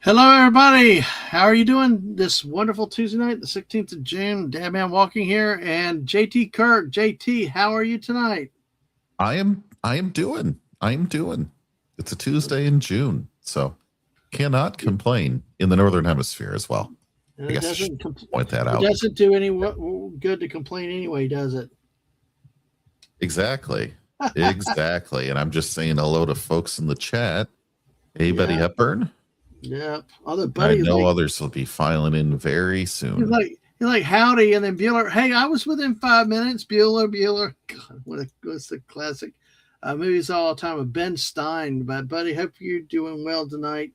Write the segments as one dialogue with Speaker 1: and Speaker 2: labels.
Speaker 1: Hello, everybody. How are you doing this wonderful Tuesday night, the 16th of June? Dadman walking here, and JT Kirk. JT, how are you tonight?
Speaker 2: I am doing. It's a Tuesday in June, so cannot complain in the northern hemisphere as well.
Speaker 1: And
Speaker 2: I
Speaker 1: it
Speaker 2: guess I should
Speaker 1: doesn't
Speaker 2: point that
Speaker 1: it
Speaker 2: out.
Speaker 1: doesn't do any good to complain anyway, does it?
Speaker 2: Exactly. Exactly. And I'm just saying hello to folks in the chat. Hey, Buddy
Speaker 1: Yeah,
Speaker 2: Hepburn.
Speaker 1: yeah. Other
Speaker 2: I
Speaker 1: buddy,
Speaker 2: know others will be filing in very
Speaker 1: he's
Speaker 2: soon.
Speaker 1: like he's like howdy, and then Bueller. Hey, I was within 5 minutes. Bueller. God, what's the classic movies all the time of Ben Stein? But buddy, hope you're doing well tonight.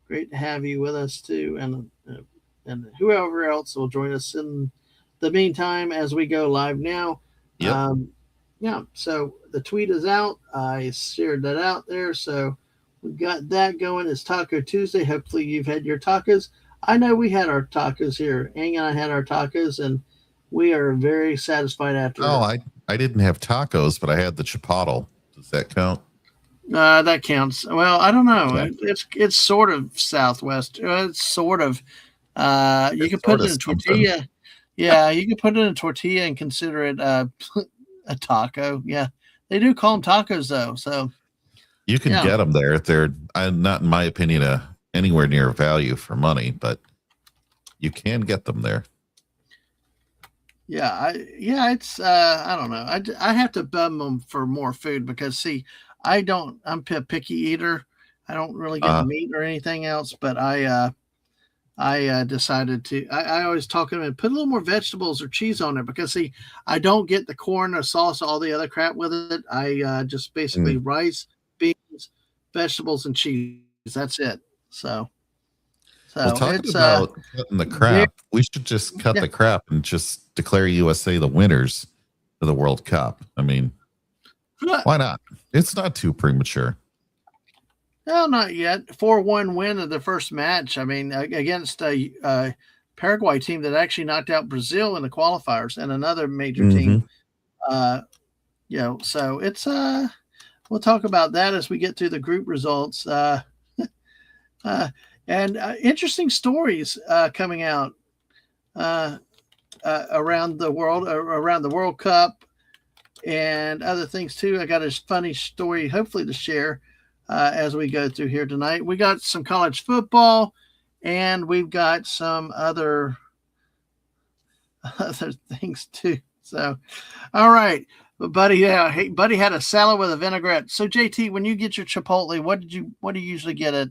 Speaker 1: Great to have you with us too, and whoever else will join us in the meantime as we go live now.
Speaker 2: Yep.
Speaker 1: Yeah, so the tweet is out. I shared that out there, so we got that going. It's Taco Tuesday. Hopefully, you've had your tacos. I know we had our tacos here. Ang and I had our tacos, and we are very satisfied after
Speaker 2: Oh,
Speaker 1: it.
Speaker 2: I didn't have tacos, but I had the chipotle. Does that count?
Speaker 1: That counts. Well, I don't know.
Speaker 2: Okay.
Speaker 1: It's sort of Southwest. It's sort of. You
Speaker 2: It's
Speaker 1: could put
Speaker 2: sort
Speaker 1: it
Speaker 2: of
Speaker 1: in a
Speaker 2: something.
Speaker 1: tortilla. Yeah, you could put it in a tortilla and consider it a taco. Yeah, they do call them tacos though. So
Speaker 2: You can
Speaker 1: yeah,
Speaker 2: get them there. They're not, in my opinion, anywhere near value for money, but you can get them there.
Speaker 1: yeah. It's I don't know. I have to bum them for more food because see, I don't. I'm a picky eater. I don't really get the
Speaker 2: Uh,
Speaker 1: meat or anything else, but I decided to. I always talk to them and put a little more vegetables or cheese on it because see, I don't get the corn or sauce, all the other crap with it. I just basically
Speaker 2: mm.
Speaker 1: rice, beans, vegetables, and cheese. That's it. So,
Speaker 2: Well,
Speaker 1: so
Speaker 2: talking
Speaker 1: it's
Speaker 2: about cutting the
Speaker 1: very
Speaker 2: crap, we should just cut
Speaker 1: yeah.
Speaker 2: the crap and just declare USA the winners of the World Cup. I mean, why not? It's not too premature.
Speaker 1: No, not yet. 4-1 win of the first match. I mean, against a Paraguay team that actually knocked out Brazil in the qualifiers and another major team.
Speaker 2: Mm-hmm.
Speaker 1: Uh, so it's we'll talk about that as we get through the group results. Uh, and interesting stories coming out uh, around the world, around the World Cup, and other things too. I got a funny story, hopefully, to share as we go through here tonight. We got some college football, and we've got some other things too. So, all right. But buddy, yeah, hey, buddy had a salad with a vinaigrette. So JT, when you get your Chipotle, what do you usually get it?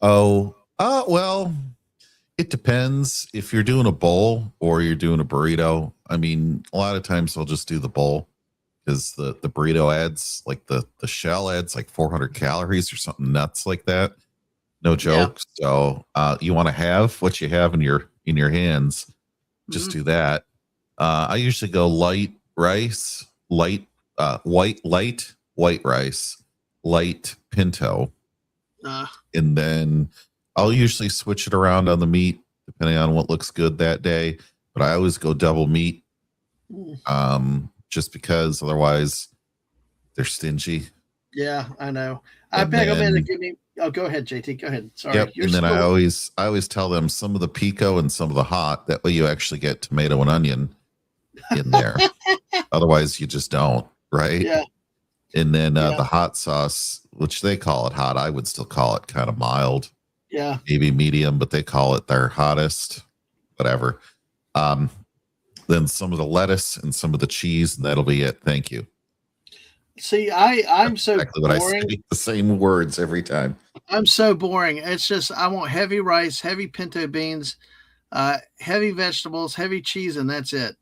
Speaker 2: Oh, well, it depends if you're doing a bowl or you're doing a burrito. I mean, a lot of times I'll just do the bowl because the burrito adds like the shell adds like 400 calories or something nuts like that. No
Speaker 1: Yeah.
Speaker 2: joke. So you want to have what you have in your hands. Just
Speaker 1: Mm-hmm.
Speaker 2: do that. I usually go light rice, white rice, light pinto,
Speaker 1: Uh,
Speaker 2: and then I'll usually switch it around on the meat depending on what looks good that day. But I always go double meat, just because otherwise they're stingy.
Speaker 1: yeah, I know. I
Speaker 2: And
Speaker 1: beg them in to
Speaker 2: then
Speaker 1: give me. Oh, go ahead, JT. Go ahead. Sorry,
Speaker 2: yep,
Speaker 1: you're
Speaker 2: and then
Speaker 1: still.
Speaker 2: I always tell them some of the pico and some of the hot. That way you actually get tomato and onion in there. Otherwise you just don't, right?
Speaker 1: Yeah,
Speaker 2: And then
Speaker 1: yeah,
Speaker 2: the hot sauce, which they call it hot, I would still call it kind of mild,
Speaker 1: yeah.
Speaker 2: maybe medium, but they call it their hottest, whatever. Um, then some of the lettuce and some of the cheese, and that'll be it. Thank you.
Speaker 1: See, I'm
Speaker 2: That's
Speaker 1: so
Speaker 2: exactly what I say.
Speaker 1: boring.
Speaker 2: The same words every time.
Speaker 1: I'm so boring. It's just I want heavy rice, heavy pinto beans, heavy vegetables, heavy cheese, and that's it.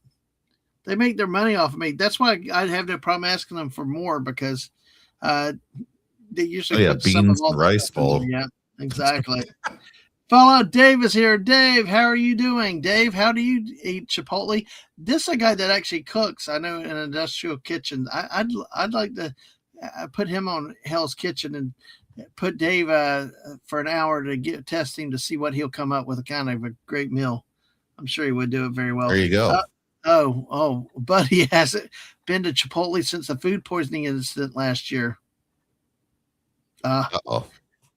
Speaker 1: They make their money off of me. That's why I have no problem asking them for more because uh, they
Speaker 2: Oh
Speaker 1: usually
Speaker 2: yeah,
Speaker 1: put some of
Speaker 2: beans
Speaker 1: all
Speaker 2: and
Speaker 1: the
Speaker 2: rice
Speaker 1: stuff in there.
Speaker 2: bowl.
Speaker 1: Yeah, exactly. Fallout Dave is here. Dave, how are you doing? Dave, how do you eat Chipotle? This is a guy that actually cooks. I know in an industrial kitchen. I'd like to put him on Hell's Kitchen and put Dave for an hour to test him to see what he'll come up with a kind of a great meal. I'm sure he would do it very
Speaker 2: There
Speaker 1: well.
Speaker 2: you go.
Speaker 1: But he hasn't been to Chipotle since the food poisoning incident last year. Uh,
Speaker 2: Uh-oh.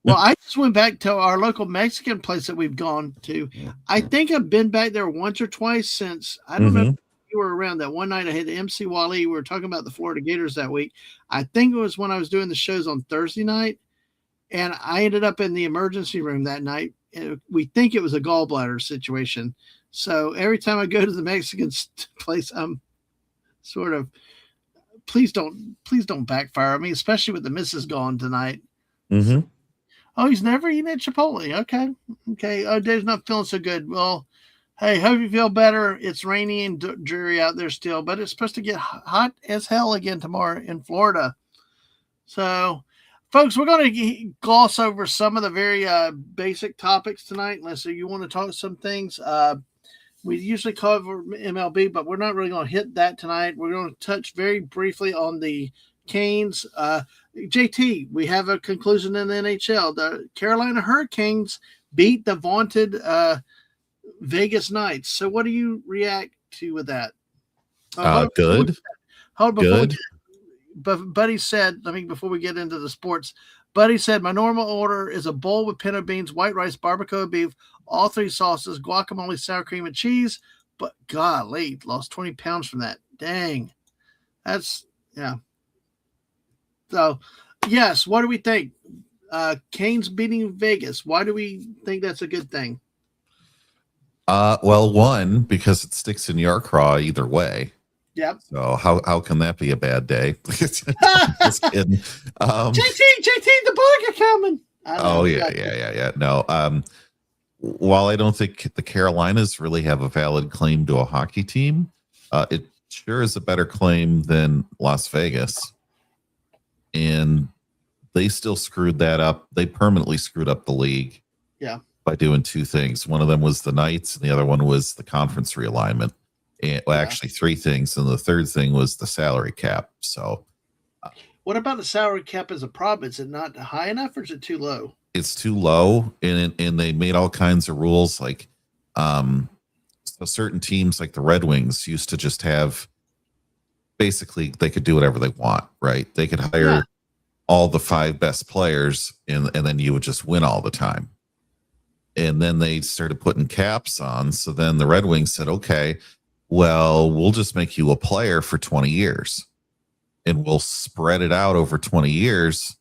Speaker 1: Well, I just went back to our local Mexican place that we've gone to. I think I've been back there once or twice since. I don't know if
Speaker 2: Mm-hmm.
Speaker 1: you were around that one night. I had MC Wally. We were talking about the Florida Gators that week. I think it was when I was doing the shows on Thursday night, and I ended up in the emergency room that night. We think it was a gallbladder situation. So every time I go to the Mexican place, I'm sort of please don't backfire on me, especially with the missus gone tonight.
Speaker 2: Mm-hmm.
Speaker 1: Oh, he's never eaten at Chipotle. Okay. Okay. Oh, Dave's not feeling so good. Well, hey, hope you feel better. It's rainy and dreary out there still, but it's supposed to get hot as hell again tomorrow in Florida. So, folks, we're going to gloss over some of the very basic topics tonight, unless you want to talk some things. We usually cover MLB, but we're not really going to hit that tonight. We're going to touch very briefly on the Canes. JT, we have a conclusion in the NHL. The Carolina Hurricanes beat the vaunted Vegas Knights. So, what do you react to with that?
Speaker 2: Good. Good.
Speaker 1: But Buddy said, before we get into the sports, Buddy said, my normal order is a bowl with pinto beans, white rice, barbacoa beef, all three sauces, guacamole, sour cream, and cheese. But golly, lost 20 pounds from that. Dang. Yeah. So, yes, what do we think? Canes beating Vegas. Why do we think that's a good thing?
Speaker 2: Well, one, because it sticks in your craw either way.
Speaker 1: Yep.
Speaker 2: So how can that be a bad day? Just kidding.
Speaker 1: JT, the bug are coming.
Speaker 2: Oh yeah. No. While I don't think the Carolinas really have a valid claim to a hockey team, it sure is a better claim than Las Vegas. And they still screwed that up. They permanently screwed up the league.
Speaker 1: Yeah.
Speaker 2: By doing two things. One of them was the Knights, and the other one was the conference realignment. And, well, actually, three things, and the third thing was the salary cap. So,
Speaker 1: what about the salary cap as a problem? Is it not high enough, or is it too low?
Speaker 2: It's too low, and they made all kinds of rules. Like, so certain teams, like the Red Wings, used to just have basically they could do whatever they want, right? They could hire all the 5 best players, and then you would just win all the time. And then they started putting caps on. So then the Red Wings said, okay, well, we'll just make you a player for 20 years and we'll spread it out over 20 years,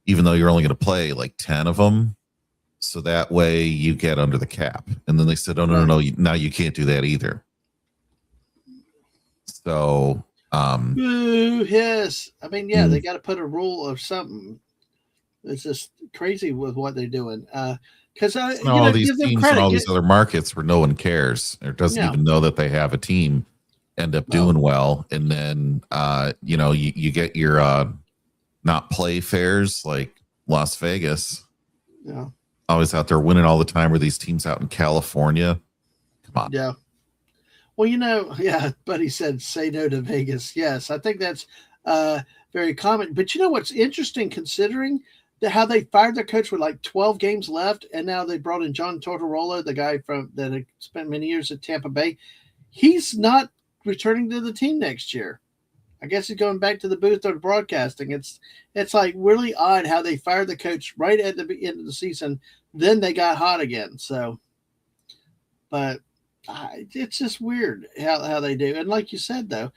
Speaker 2: even though you're only going to play like 10 of them. So that way you get under the cap. And then they said, oh, no, now you can't do that either. So,
Speaker 1: yes. They got to put a rule of something. It's just crazy with what they're doing. Because
Speaker 2: all these teams in all these other markets where no one cares or doesn't even know that they have a team end up doing well, and then you get your not play fairs like Las Vegas.
Speaker 1: Yeah,
Speaker 2: always out there winning all the time. Or these teams out in California. Come on.
Speaker 1: Yeah. Well, Buddy said say no to Vegas. Yes, I think that's very common. But you know what's interesting, considering how they fired their coach with like 12 games left, and now they brought in John Tortorella, the guy that had spent many years at Tampa Bay. He's not returning to the team next year. I guess he's going back to the booth or broadcasting. It's like really odd how they fired the coach right at the end of the season, then they got hot again. So, but it's just weird how they do. And like you said, though,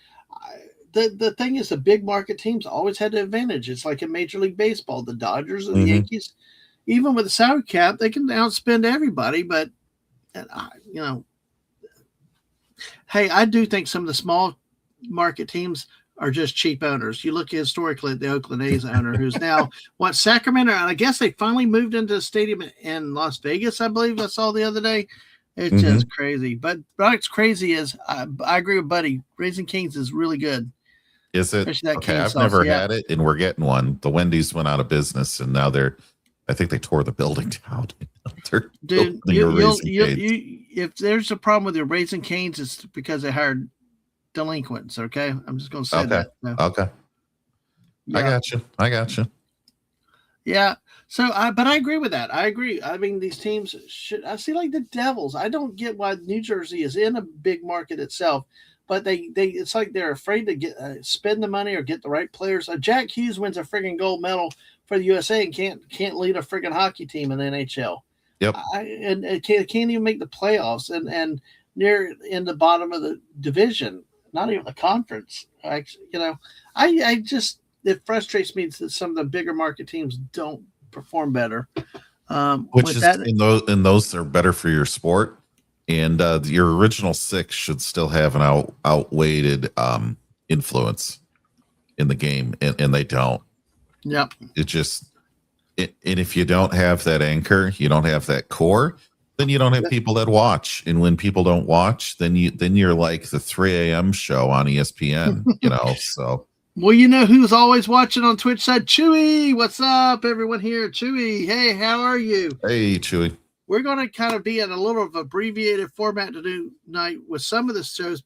Speaker 1: the thing is, the big market teams always had the advantage. It's like in Major League Baseball, the Dodgers and the Yankees, even with the salary cap, they can outspend everybody. But, hey, I do think some of the small market teams are just cheap owners. You look historically at the Oakland A's owner, who's now Sacramento, and I guess they finally moved into a stadium in Las Vegas. I believe I saw the other day. It's just crazy. But what's crazy is I agree with Buddy. Raising Cane's is really good.
Speaker 2: Is it? Okay, I've never had it, and we're getting one. The Wendy's went out of business, and now I think they tore the building down.
Speaker 1: Dude, if there's a problem with your Raising Cane's, it's because they hired delinquents. Okay, I'm just going to say that. No.
Speaker 2: Okay, yeah. I got you.
Speaker 1: Yeah. So, but I agree with that. I agree. These teams should. I see like the Devils. I don't get why New Jersey is in a big market itself, but it's like they're afraid to get spend the money or get the right players. Jack Hughes wins a friggin' gold medal for the USA and can't lead a friggin' hockey team in the NHL.
Speaker 2: Yep.
Speaker 1: And it can't even make the playoffs and near in the bottom of the division, not even the conference. I just it frustrates me that some of the bigger market teams don't perform better.
Speaker 2: Which
Speaker 1: With
Speaker 2: is
Speaker 1: that,
Speaker 2: in those are better for your sport, and your original six should still have an outweighed influence in the game, and they don't.
Speaker 1: yep.
Speaker 2: It just and if you don't have that anchor, you don't have that core, then you don't have people that watch. And when people don't watch, then you're like the 3 a.m. show on ESPN, so.
Speaker 1: Well, you know who's always watching on Twitch side? Chewy. What's up, everyone here? Chewy. Hey, how are you?
Speaker 2: Hey, Chewy.
Speaker 1: We're going to kind of be in a little of abbreviated format tonight with some of the shows,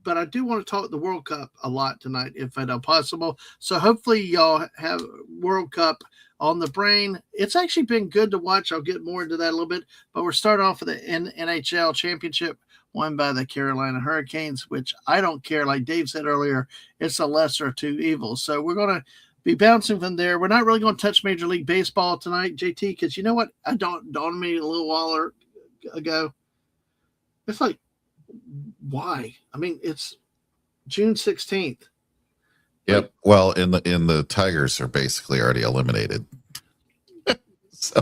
Speaker 1: but I do want to talk the World Cup a lot tonight, if at all possible. So hopefully y'all have World Cup on the brain. It's actually been good to watch. I'll get more into that a little bit, but we're starting off with the NHL championship won by the Carolina Hurricanes, which I don't care. Like Dave said earlier, it's a lesser of two evils. So we're going to be bouncing from there. We're not really going to touch Major League Baseball tonight, JT, because you know what? I dawned on me a little while ago. It's like, why? I mean, it's June 16th.
Speaker 2: Yep. Well, in the Tigers are basically already eliminated.
Speaker 1: So.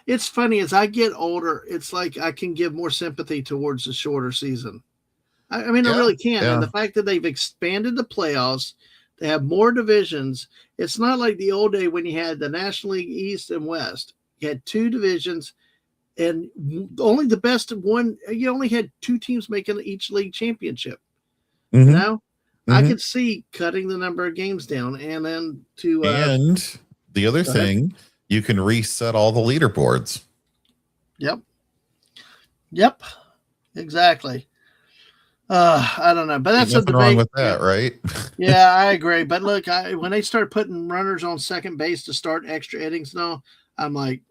Speaker 1: It's funny as I get older, it's like I can give more sympathy towards the shorter season. I mean, I really can. Yeah. And the fact that they've expanded the playoffs, they have more divisions. It's not like the old day when you had the National League East and West. You had two divisions, and only the best of one. You only had two teams making each league championship. Mm-hmm. I could see cutting the number of games down, and then
Speaker 2: and the other thing, you can reset all the leaderboards.
Speaker 1: Yep, exactly. I don't know, but that's
Speaker 2: nothing wrong with that, right?
Speaker 1: Yeah, I agree. But look, when they start putting runners on second base to start extra innings now, I'm like,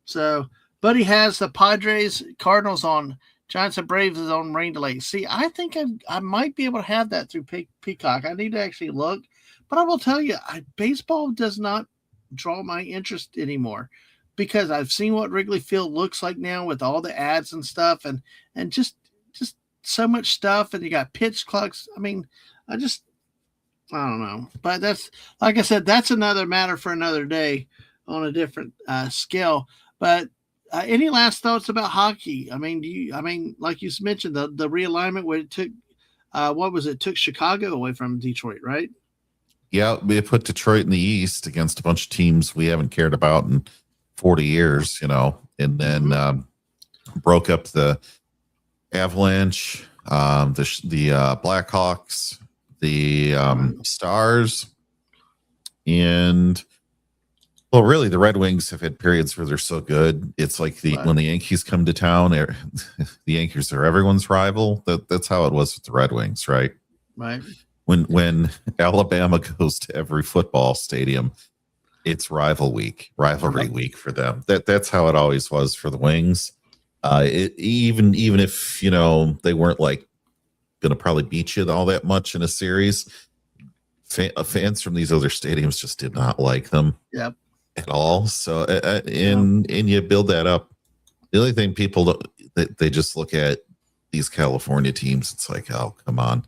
Speaker 1: So, Buddy has the Padres, Cardinals on. Giants and Braves is on rain delay. See, I think I might be able to have that through Peacock. I need to actually look. But I will tell you, baseball does not draw my interest anymore because I've seen what Wrigley Field looks like now with all the ads and stuff and just so much stuff. And you got pitch clocks. I mean, I don't know. But that's, like I said, that's another matter for another day on a different scale. But any last thoughts about hockey? I mean, like you mentioned, the realignment where it took, took Chicago away from Detroit, right?
Speaker 2: Yeah, we put Detroit in the East against a bunch of teams we haven't cared about in 40 years, and then broke up the Avalanche, the Blackhawks, the Stars, and well, really, the Red Wings have had periods where they're so good. It's like when the Yankees come to town, the Yankees are everyone's rival. That's how it was with the Red Wings, right?
Speaker 1: Right.
Speaker 2: When Alabama goes to every football stadium, it's rivalry week for them. That's how it always was for the Wings. Even if they weren't like going to probably beat you all that much in a series, fans from these other stadiums just did not like them.
Speaker 1: Yep.
Speaker 2: At all. So and you build that up. The only thing people they just look at these California teams, it's like, oh, come on,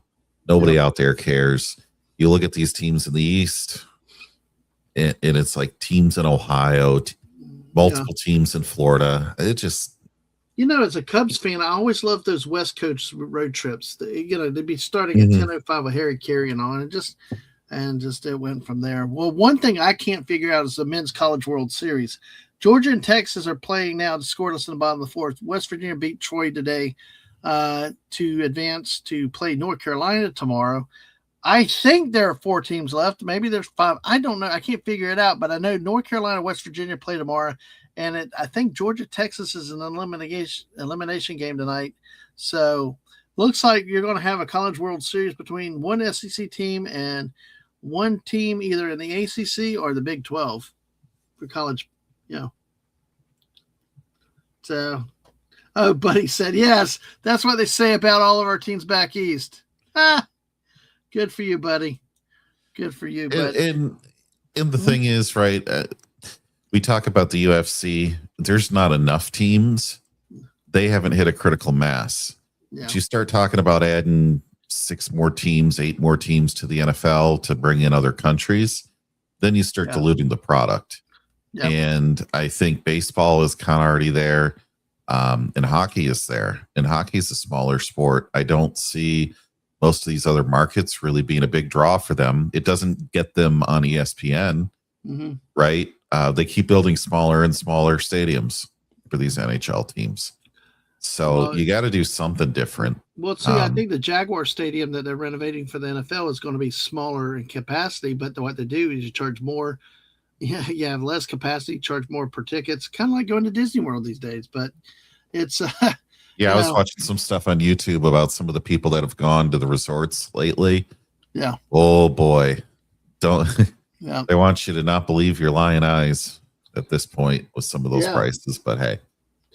Speaker 2: nobody out there cares. You look at these teams in the East, and it's like teams in Ohio, multiple teams in Florida. It just,
Speaker 1: as a Cubs fan, I always loved those West Coast road trips. They'd be starting at 10:05 with Harry Carey and on, and just it went from there. Well, one thing I can't figure out is the Men's College World Series. Georgia and Texas are playing now scoreless in the bottom of the fourth. West Virginia beat Troy today to advance to play North Carolina tomorrow. I think there are 4 teams left. Maybe there's 5. I don't know. I can't figure it out, but I know North Carolina, West Virginia play tomorrow. And I think Georgia, Texas is an elimination game tonight. So looks like you're going to have a College World Series between one SEC team and one team either in the ACC or the Big 12 for college, So, Buddy said, yes, that's what they say about all of our teams back east. Good for you, buddy. Good for you, buddy.
Speaker 2: And And the thing is, right? We talk about the UFC. There's not enough teams. They haven't hit a critical mass.
Speaker 1: Yeah.
Speaker 2: But you start talking about adding 6 more teams, 8 more teams to the NFL to bring in other countries, then you start diluting the product. Yeah. And I think baseball is kind of already there. And hockey is there. And hockey is a smaller sport. I don't see most of these other markets really being a big draw for them. It doesn't get them on ESPN, right? They keep building smaller and smaller stadiums for these NHL teams. So you got to do something different.
Speaker 1: Well, see, I think the Jaguar Stadium that they're renovating for the NFL is going to be smaller in capacity, but what they do is you charge more. Yeah, you have less capacity, charge more per tickets. Kind of like going to Disney World these days, but it's
Speaker 2: yeah. I was watching some stuff on YouTube about some of the people that have gone to the resorts lately.
Speaker 1: Yeah.
Speaker 2: Oh boy, don't.
Speaker 1: Yeah.
Speaker 2: They want you to not believe your lying eyes at this point with some of those prices, but hey.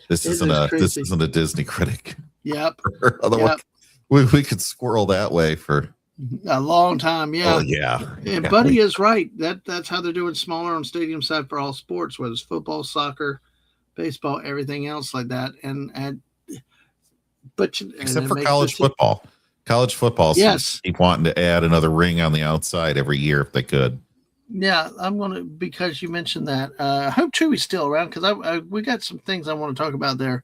Speaker 2: This isn't a Disney critic.
Speaker 1: Yep.
Speaker 2: Otherwise, we could squirrel that way for
Speaker 1: a long time. Yeah.
Speaker 2: Oh, yeah.
Speaker 1: And Buddy is right. That's how they're doing smaller on stadium side for all sports, whether it's football, soccer, baseball, everything else like that.
Speaker 2: Except for college football. College football keep wanting to add another ring on the outside every year if they could.
Speaker 1: Yeah, I'm going to, because you mentioned that. I hope Chewy's still around because we got some things I want to talk about there.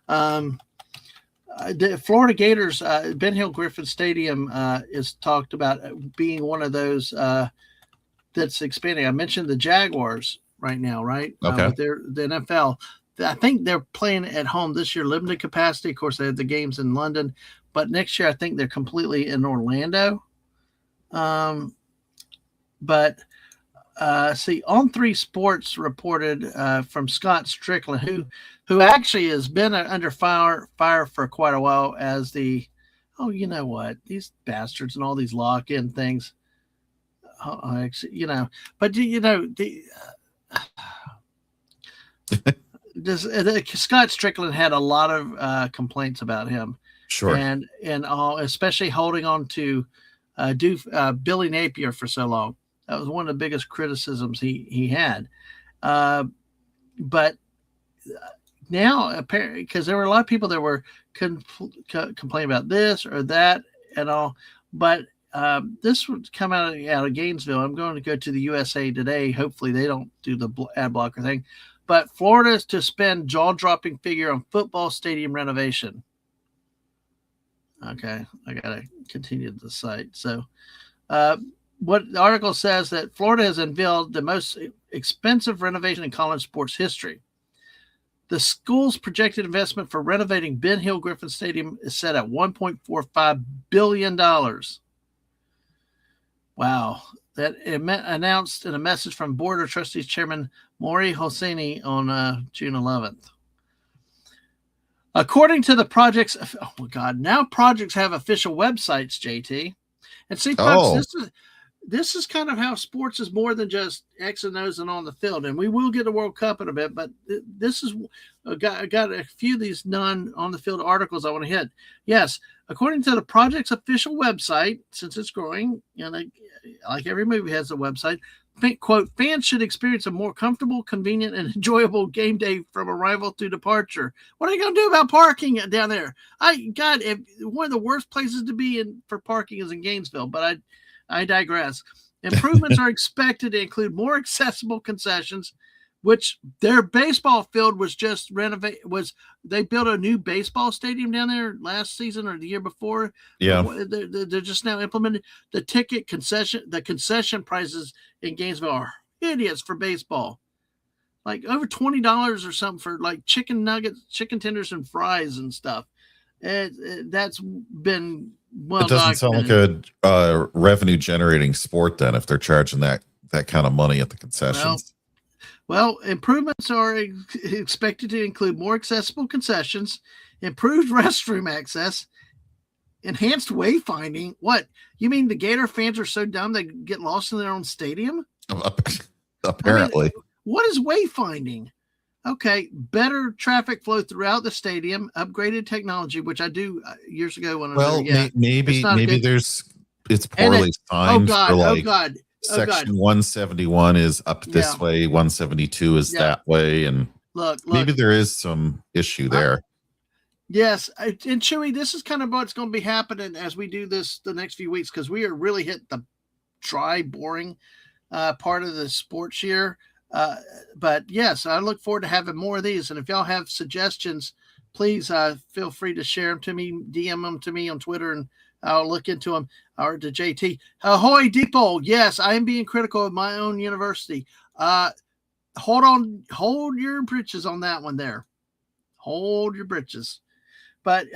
Speaker 1: The Florida Gators, Ben Hill Griffin Stadium is talked about being one of those that's expanding. I mentioned the Jaguars right now, right?
Speaker 2: Okay.
Speaker 1: The NFL. I think they're playing at home this year, limited capacity. Of course, they had the games in London, but next year I think they're completely in Orlando. See, On3 Sports reported from Scott Strickland, who actually has been under fire for quite a while as you know what, these bastards and all these lock-in things. Scott Strickland had a lot of complaints about him.
Speaker 2: Sure.
Speaker 1: And especially holding on to Billy Napier for so long. That was one of the biggest criticisms he had. But now, apparently, because there were a lot of people that were complaining about this or that and all, but this would come out of Gainesville. I'm going to go to the USA Today. Hopefully they don't do the ad blocker thing. But Florida is to spend jaw-dropping figure on football stadium renovation. Okay, I got to continue the site. So what the article says that Florida has unveiled the most expensive renovation in college sports history. The school's projected investment for renovating Ben Hill Griffin Stadium is set at $1.45 billion. Wow. That announced in a message from Board of Trustees Chairman Maury Hosseini on June 11th. According to the projects, oh my God, now projects have official websites, JT. And see, folks, this is kind of how sports is more than just X and O's and on the field. And we will get a World Cup in a bit, but this is I got a few of these non-on-the-field articles I want to hit. Yes, according to the project's official website, since it's growing, like every movie has a website, quote, fans should experience a more comfortable, convenient, and enjoyable game day from arrival to departure. What are you going to do about parking down there? One of the worst places to be in for parking is in Gainesville, but I digress. Improvements are expected to include more accessible concessions, which their baseball field was just renovated. They built a new baseball stadium down there last season or the year before?
Speaker 2: Yeah.
Speaker 1: They're just now implementing the concession prices in Gainesville are hideous for baseball. Like over $20 or something for like chicken nuggets, chicken tenders, and fries and stuff. That's been well. It
Speaker 2: doesn't sound like a revenue generating sport then if they're charging that kind of money at the concessions.
Speaker 1: Well, improvements are expected to include more accessible concessions, improved restroom access, enhanced wayfinding. What? You mean the Gator fans are so dumb they get lost in their own stadium?
Speaker 2: Apparently.
Speaker 1: What is wayfinding? Okay, better traffic flow throughout the stadium, upgraded technology, which I do years ago when I was there.
Speaker 2: Maybe it's poorly signed.
Speaker 1: Oh God! Oh, God.
Speaker 2: Section 171 is up
Speaker 1: Yeah.
Speaker 2: this way, 172 is
Speaker 1: Yeah.
Speaker 2: that way, and
Speaker 1: Look.
Speaker 2: maybe there is some issue there.
Speaker 1: Yes, and Chewy, this is kind of what's going to be happening as we do this the next few weeks because we are really hitting the dry, boring part of the sports year. But yes, I look forward to having more of these. And if y'all have suggestions, please feel free to share them to me, DM them to me on Twitter, and I'll look into them. Or to JT. Ahoy, Depot. Yes, I am being critical of my own university. Hold your britches on that one there. Hold your britches. But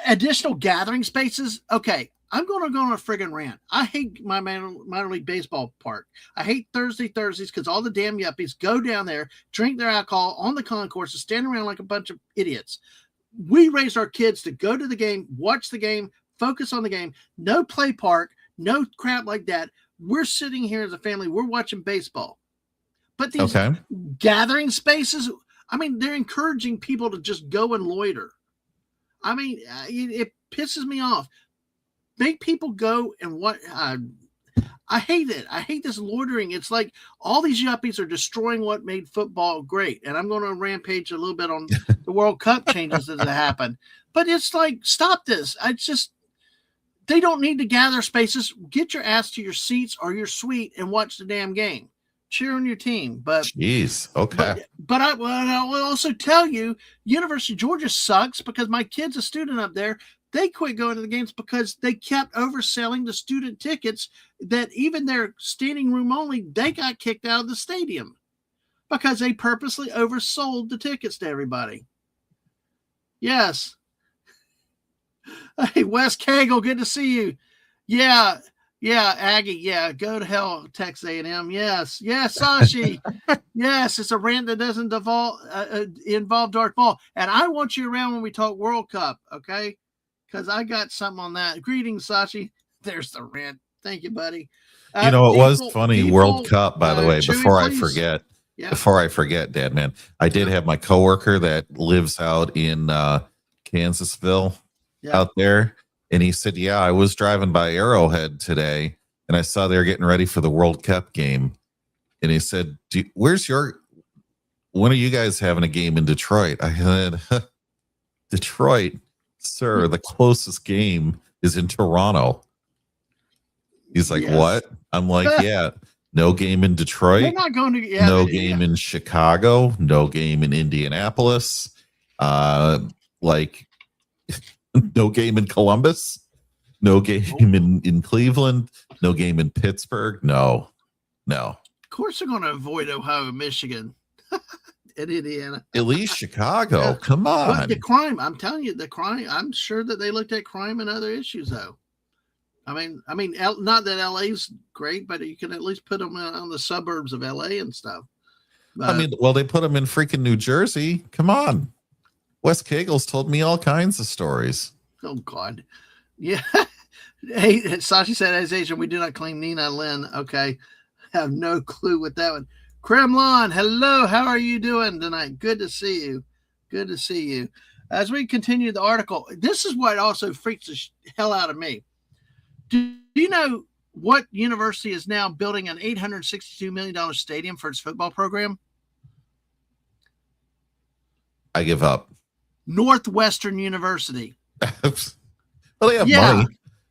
Speaker 1: additional gathering spaces. Okay, I'm going to go on a friggin' rant. I hate my minor league baseball park. I hate Thursdays because all the damn yuppies go down there, drink their alcohol on the concourse, and stand around like a bunch of idiots. We raised our kids to go to the game, watch the game, focus on the game. No play park, no crap like that. We're sitting here as a family. We're watching baseball. But these gathering spaces, I mean, they're encouraging people to just go and loiter. I mean, it pisses me off. Make people go and what? I hate it. I hate this loitering. It's like all these yuppies are destroying what made football great. And I'm going to rampage a little bit on the World Cup changes that happen. But it's like, stop this. They don't need to gather spaces. Get your ass to your seats or your suite and watch the damn game. Cheer on your team. But
Speaker 2: jeez, okay.
Speaker 1: But I will also tell you, University of Georgia sucks because my kid's a student up there. They quit going to the games because they kept overselling the student tickets that even their standing room only, they got kicked out of the stadium because they purposely oversold the tickets to everybody. Yes. Hey, Wes Cagle, good to see you. Yeah, Aggie. Yeah, go to hell, Texas A&M. Yes, Sashi. Yes, it's a rant that doesn't involve Darth Ball. And I want you around when we talk World Cup, okay? Because I got something on that. Greetings, Sashi. There's the rant. Thank you, buddy.
Speaker 2: It was funny, World Cup, by the way,
Speaker 1: Chewy,
Speaker 2: before
Speaker 1: please.
Speaker 2: I forget. Yeah. Before I forget, Dadman, I did have my coworker that lives out in Kansasville out there. And he said, yeah, I was driving by Arrowhead today and I saw they were getting ready for the World Cup game. And he said, when are you guys having a game in Detroit? I said, Detroit, sir, the closest game is in Toronto. He's like, what? I'm like, yeah, no game in Detroit.
Speaker 1: They're not going to,
Speaker 2: no game in Chicago, no game in Indianapolis, no game in Columbus, no game in Cleveland, no game in Pittsburgh. No.
Speaker 1: Of course they're going to avoid Ohio, Michigan, and Indiana.
Speaker 2: At least Chicago. Come on.
Speaker 1: But the crime, I'm telling you, the crime, I'm sure that they looked at crime and other issues, though. I mean, not that LA's great, but you can at least put them on the suburbs of LA and stuff.
Speaker 2: They put them in freaking New Jersey. Come on. Wes Cagle's told me all kinds of stories.
Speaker 1: Oh, God. Yeah. Hey, Sashi said, as Asian, we do not claim Nina Lynn. Okay. I have no clue with that one. Kremlin, hello. How are you doing tonight? Good to see you. Good to see you. As we continue the article, this is what also freaks the hell out of me. Do you know what university is now building an $862 million stadium for its football program?
Speaker 2: I give up.
Speaker 1: Northwestern University.
Speaker 2: Well, they have money.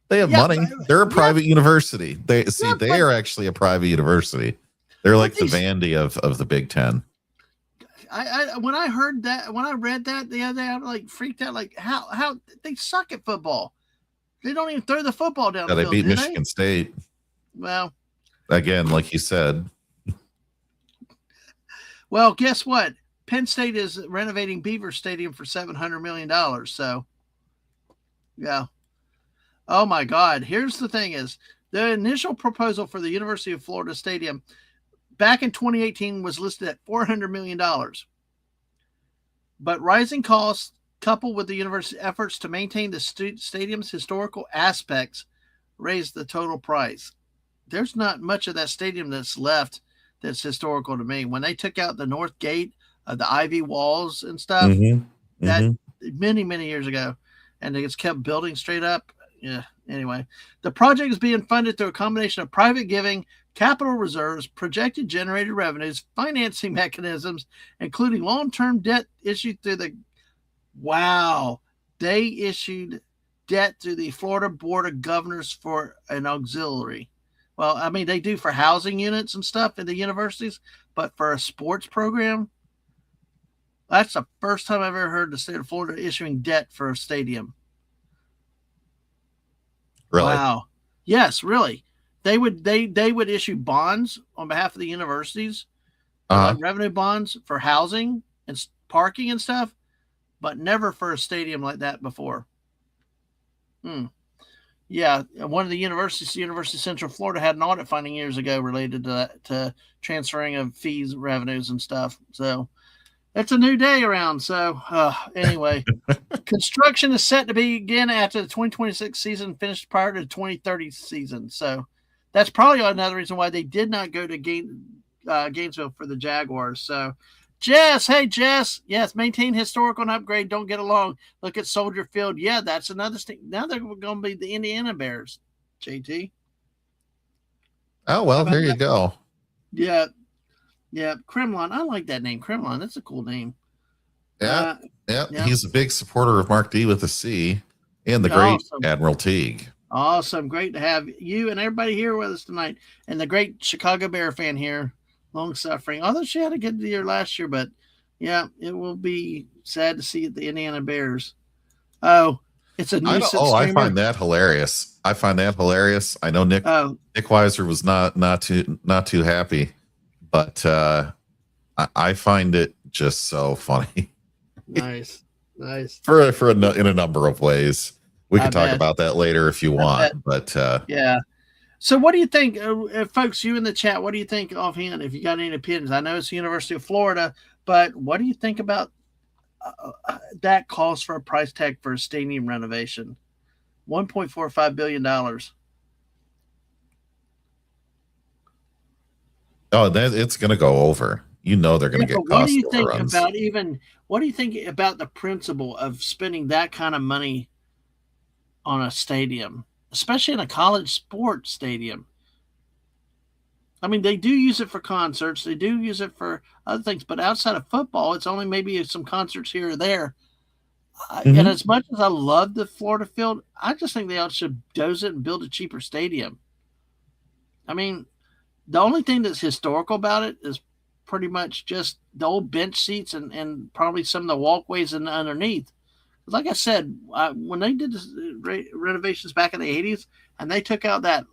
Speaker 2: They have money. They're a private university. They are actually a private university. They're like the Vandy of the Big Ten.
Speaker 1: When I read that the other day, I like freaked out. Like how they suck at football. They don't even throw the football down.
Speaker 2: Yeah, they beat Michigan State.
Speaker 1: Well,
Speaker 2: again, like you said.
Speaker 1: Well, guess what? Penn State is renovating Beaver Stadium for $700 million. So, yeah. Oh, my God. Here's the thing is, the initial proposal for the University of Florida Stadium back in 2018 was listed at $400 million. But rising costs, coupled with the university's efforts to maintain the stadium's historical aspects, raised the total price. There's not much of that stadium that's left that's historical to me. When they took out the north gate, the ivy walls and stuff, that many, many years ago, and they just kept building straight up. yeah. Anyway, the project is being funded through a combination of private giving, capital reserves, projected generated revenues, financing mechanisms, including long-term debt issued through the wow. They issued debt through the Florida Board of Governors for an auxiliary. Well, I mean, they do for housing units and stuff in the universities, but for a sports program, that's the first time I've ever heard the state of Florida issuing debt for a stadium.
Speaker 2: Really?
Speaker 1: Wow. Yes, really. They would issue bonds on behalf of the universities,
Speaker 2: Uh-huh.
Speaker 1: like revenue bonds for housing and parking and stuff, but never for a stadium like that before. Hmm. Yeah, one of the universities, University of Central Florida, had an audit finding years ago related to that, to transferring of fees, revenues, and stuff. So it's a new day around. So anyway, construction is set to begin after the 2026 season finished prior to the 2030 season. So that's probably another reason why they did not go to Gainesville for the Jaguars. So Jess, hey Jess, yes, maintain historical and upgrade. Don't get along. Look at Soldier Field. Yeah, that's another thing. Now they're going to be the Indiana Bears. JT.
Speaker 2: Oh,
Speaker 1: How
Speaker 2: well,
Speaker 1: about
Speaker 2: there you
Speaker 1: that?
Speaker 2: go.
Speaker 1: Yeah, yeah. Kremlin. I like that name. Kremlin. That's a cool name.
Speaker 2: Yeah. Yeah.
Speaker 1: Yeah.
Speaker 2: He's a big supporter of Mark D with a C and the great
Speaker 1: Awesome.
Speaker 2: Admiral Teague.
Speaker 1: Awesome. Great to have you and everybody here with us tonight. And the great Chicago Bear fan here, long suffering. Although she had a good year last year, but yeah, it will be sad to see the Indiana Bears. Oh, it's a nuisance
Speaker 2: I
Speaker 1: streamer.
Speaker 2: find that hilarious. I know Nick Weiser was not too happy, but I find it just so funny.
Speaker 1: Nice.
Speaker 2: In a number of ways. We can talk
Speaker 1: bet.
Speaker 2: about that later if you want, but
Speaker 1: yeah. So, what do you think, folks? You in the chat, what do you think offhand? If you got any opinions, I know it's the University of Florida, but what do you think about that cost for a price tag for a stadium renovation? $1.45 billion.
Speaker 2: Oh, it's going to go over. You know they're going to get cost overruns.
Speaker 1: What do you think about the principle of spending that kind of money on a stadium, especially in a college sports stadium? I mean, they do use it for concerts. They do use it for other things, but outside of football, it's only maybe some concerts here or there. And as much as I love the Florida field, I just think they should doze it and build a cheaper stadium. I mean, the only thing that's historical about it is pretty much just the old bench seats and probably some of the walkways and underneath. Like I said, when they did the renovations back in the 80s and they took out that,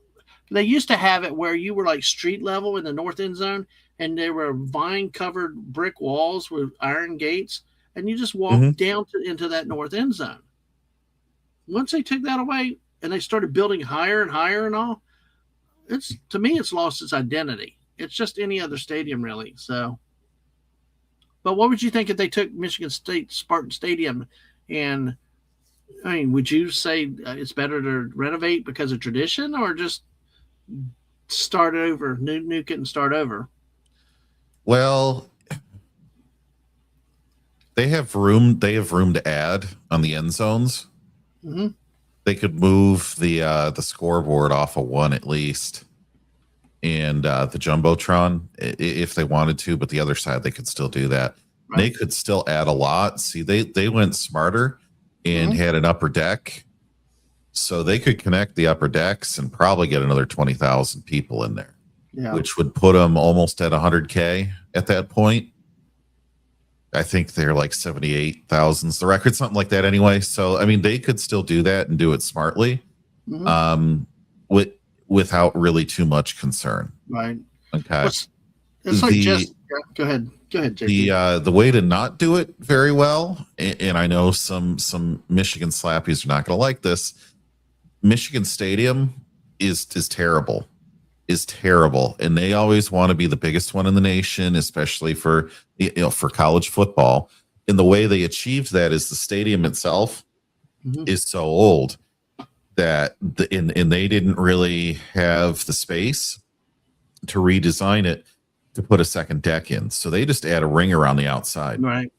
Speaker 1: they used to have it where you were like street level in the north end zone and there were vine covered brick walls with iron gates and you just walked down into that north end zone. Once they took that away and they started building higher and higher and all, to me, it's lost its identity. It's just any other stadium, really. So, but what would you think if they took Michigan State Spartan Stadium? And I mean, would you say it's better to renovate because of tradition, or just start over, nuke it and start over?
Speaker 2: Well, they have room. They have room to add on the end zones. They could move the scoreboard off of one at least, and the jumbotron if they wanted to. But the other side, they could still do that. Right. They could still add a lot. See, they went smarter and had an upper deck, so they could connect the upper decks and probably get another 20,000 people in there, which would put them almost at 100K at that point. I think they're like 78,000's the record, something like that anyway. So, I mean, they could still do that and do it smartly without really too much concern.
Speaker 1: Right.
Speaker 2: Okay.
Speaker 1: It's like go ahead. Go ahead, JP.
Speaker 2: The way to not do it very well, and I know some Michigan slappies are not going to like this, Michigan Stadium is terrible. Is terrible, and they always want to be the biggest one in the nation, especially for college football. And the way they achieved that is the stadium itself is so old that and they didn't really have the space to redesign it to put a second deck in, so they just add a ring around the outside.
Speaker 1: Right.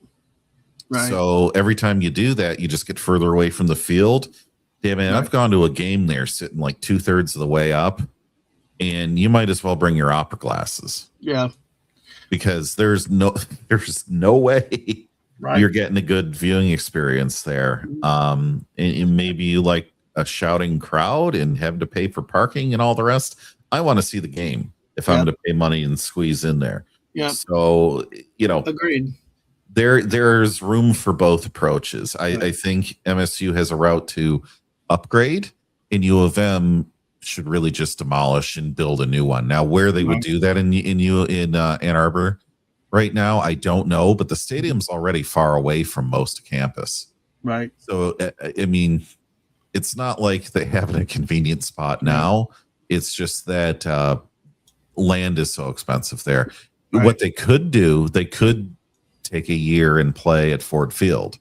Speaker 2: So every time you do that, you just get further away from the field, Yeah, man, I've gone to a game there sitting like 2/3 of the way up, and you might as well bring your opera glasses.
Speaker 1: Yeah.
Speaker 2: Because there's no way you're getting a good viewing experience there. And maybe you like a shouting crowd and having to pay for parking and all the rest. I want to see the game if I'm going to pay money and squeeze in there.
Speaker 1: Yeah.
Speaker 2: So,
Speaker 1: agreed.
Speaker 2: There's room for both approaches. I think MSU has a route to upgrade, and U of M should really just demolish and build a new one. Now, where they would do that in Ann Arbor right now, I don't know, but the stadium's already far away from most campus.
Speaker 1: Right.
Speaker 2: So, I mean, it's not like they have a convenient spot now. It's just that land is so expensive there. Right. What they could do, they could take a year and play at Ford Field.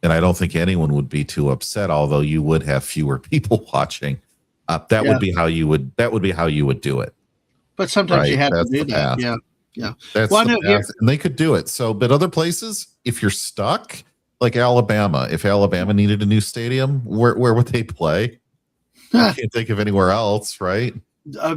Speaker 2: And I don't think anyone would be too upset, although you would have fewer people watching. That would be how you would do it.
Speaker 1: But sometimes you have to do that.
Speaker 2: Path.
Speaker 1: Yeah.
Speaker 2: That's the path, and they could do it. So, but other places, if you're stuck, like Alabama, if Alabama needed a new stadium, where would they play? I can't think of anywhere else, right?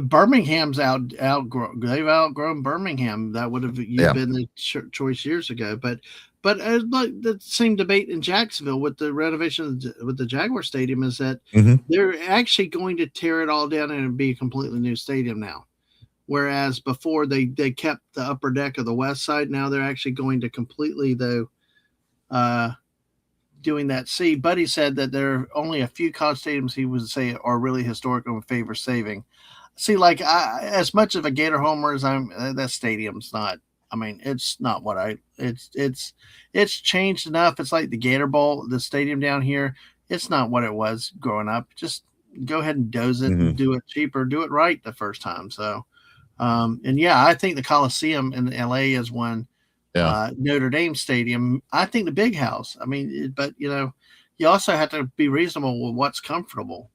Speaker 1: Birmingham's outgrown. They've outgrown Birmingham. That would have been the choice years ago. But like the same debate in Jacksonville with the renovation with the Jaguar Stadium is that they're actually going to tear it all down and be a completely new stadium now. Whereas before they kept the upper deck of the west side. Now they're actually going to completely doing that. See, Buddy said that there are only a few college stadiums he would say are really historic and would favor saving. See, like as much of a Gator homer as that stadium's not. I mean, it's not what it's changed enough. It's like the Gator Bowl, the stadium down here. It's not what it was growing up. Just go ahead and doze it and do it cheaper, do it right the first time. So, I think the Coliseum in LA is one. Notre Dame Stadium. I think the Big House. I mean, but you also have to be reasonable with what's comfortable.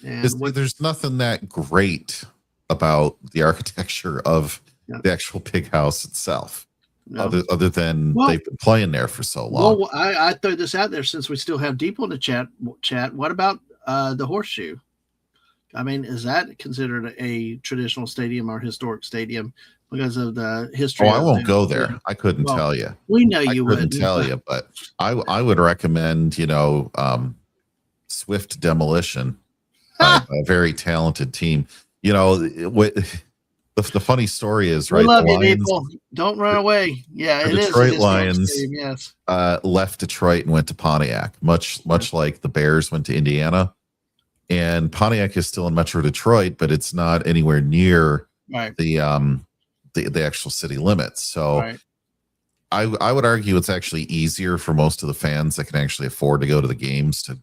Speaker 1: And
Speaker 2: there's nothing that great about the architecture of the actual Big House itself, other than they've been playing there for so long.
Speaker 1: Well, I throw this out there since we still have Deeple in the chat. What about the Horseshoe? I mean, is that considered a traditional stadium or historic stadium because of the history?
Speaker 2: I won't go there. I couldn't tell you.
Speaker 1: We know you wouldn't.
Speaker 2: I couldn't tell you, but I would recommend, swift demolition. A very talented team. The funny story is, right?
Speaker 1: We love you, people. Don't run away. Yeah,
Speaker 2: the Detroit Lions left Detroit and went to Pontiac, much like the Bears went to Indiana. And Pontiac is still in Metro Detroit, but it's not anywhere near the actual city limits. So I would argue it's actually easier for most of the fans that can actually afford to go to the games to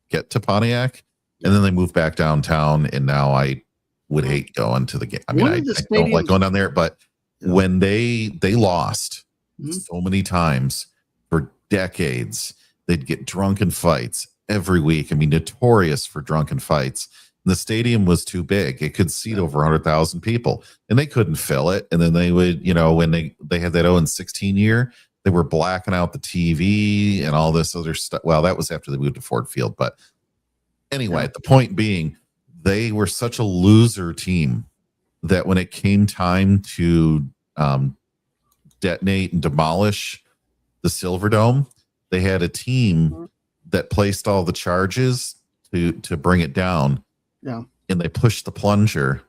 Speaker 2: get to Pontiac. And then they moved back downtown, and now I would hate going to the game. I mean, I don't like going down there, but when they lost so many times for decades, they'd get drunken fights every week. I mean, notorious for drunken fights. And the stadium was too big. It could seat over 100,000 people, and they couldn't fill it. And then they would, when they had that 0-16 year, they were blacking out the TV and all this other stuff. Well, that was after they moved to Ford Field, but anyway, the point being, they were such a loser team that when it came time to detonate and demolish the Silverdome, they had a team that placed all the charges to bring it down. Yeah. And they pushed the plunger,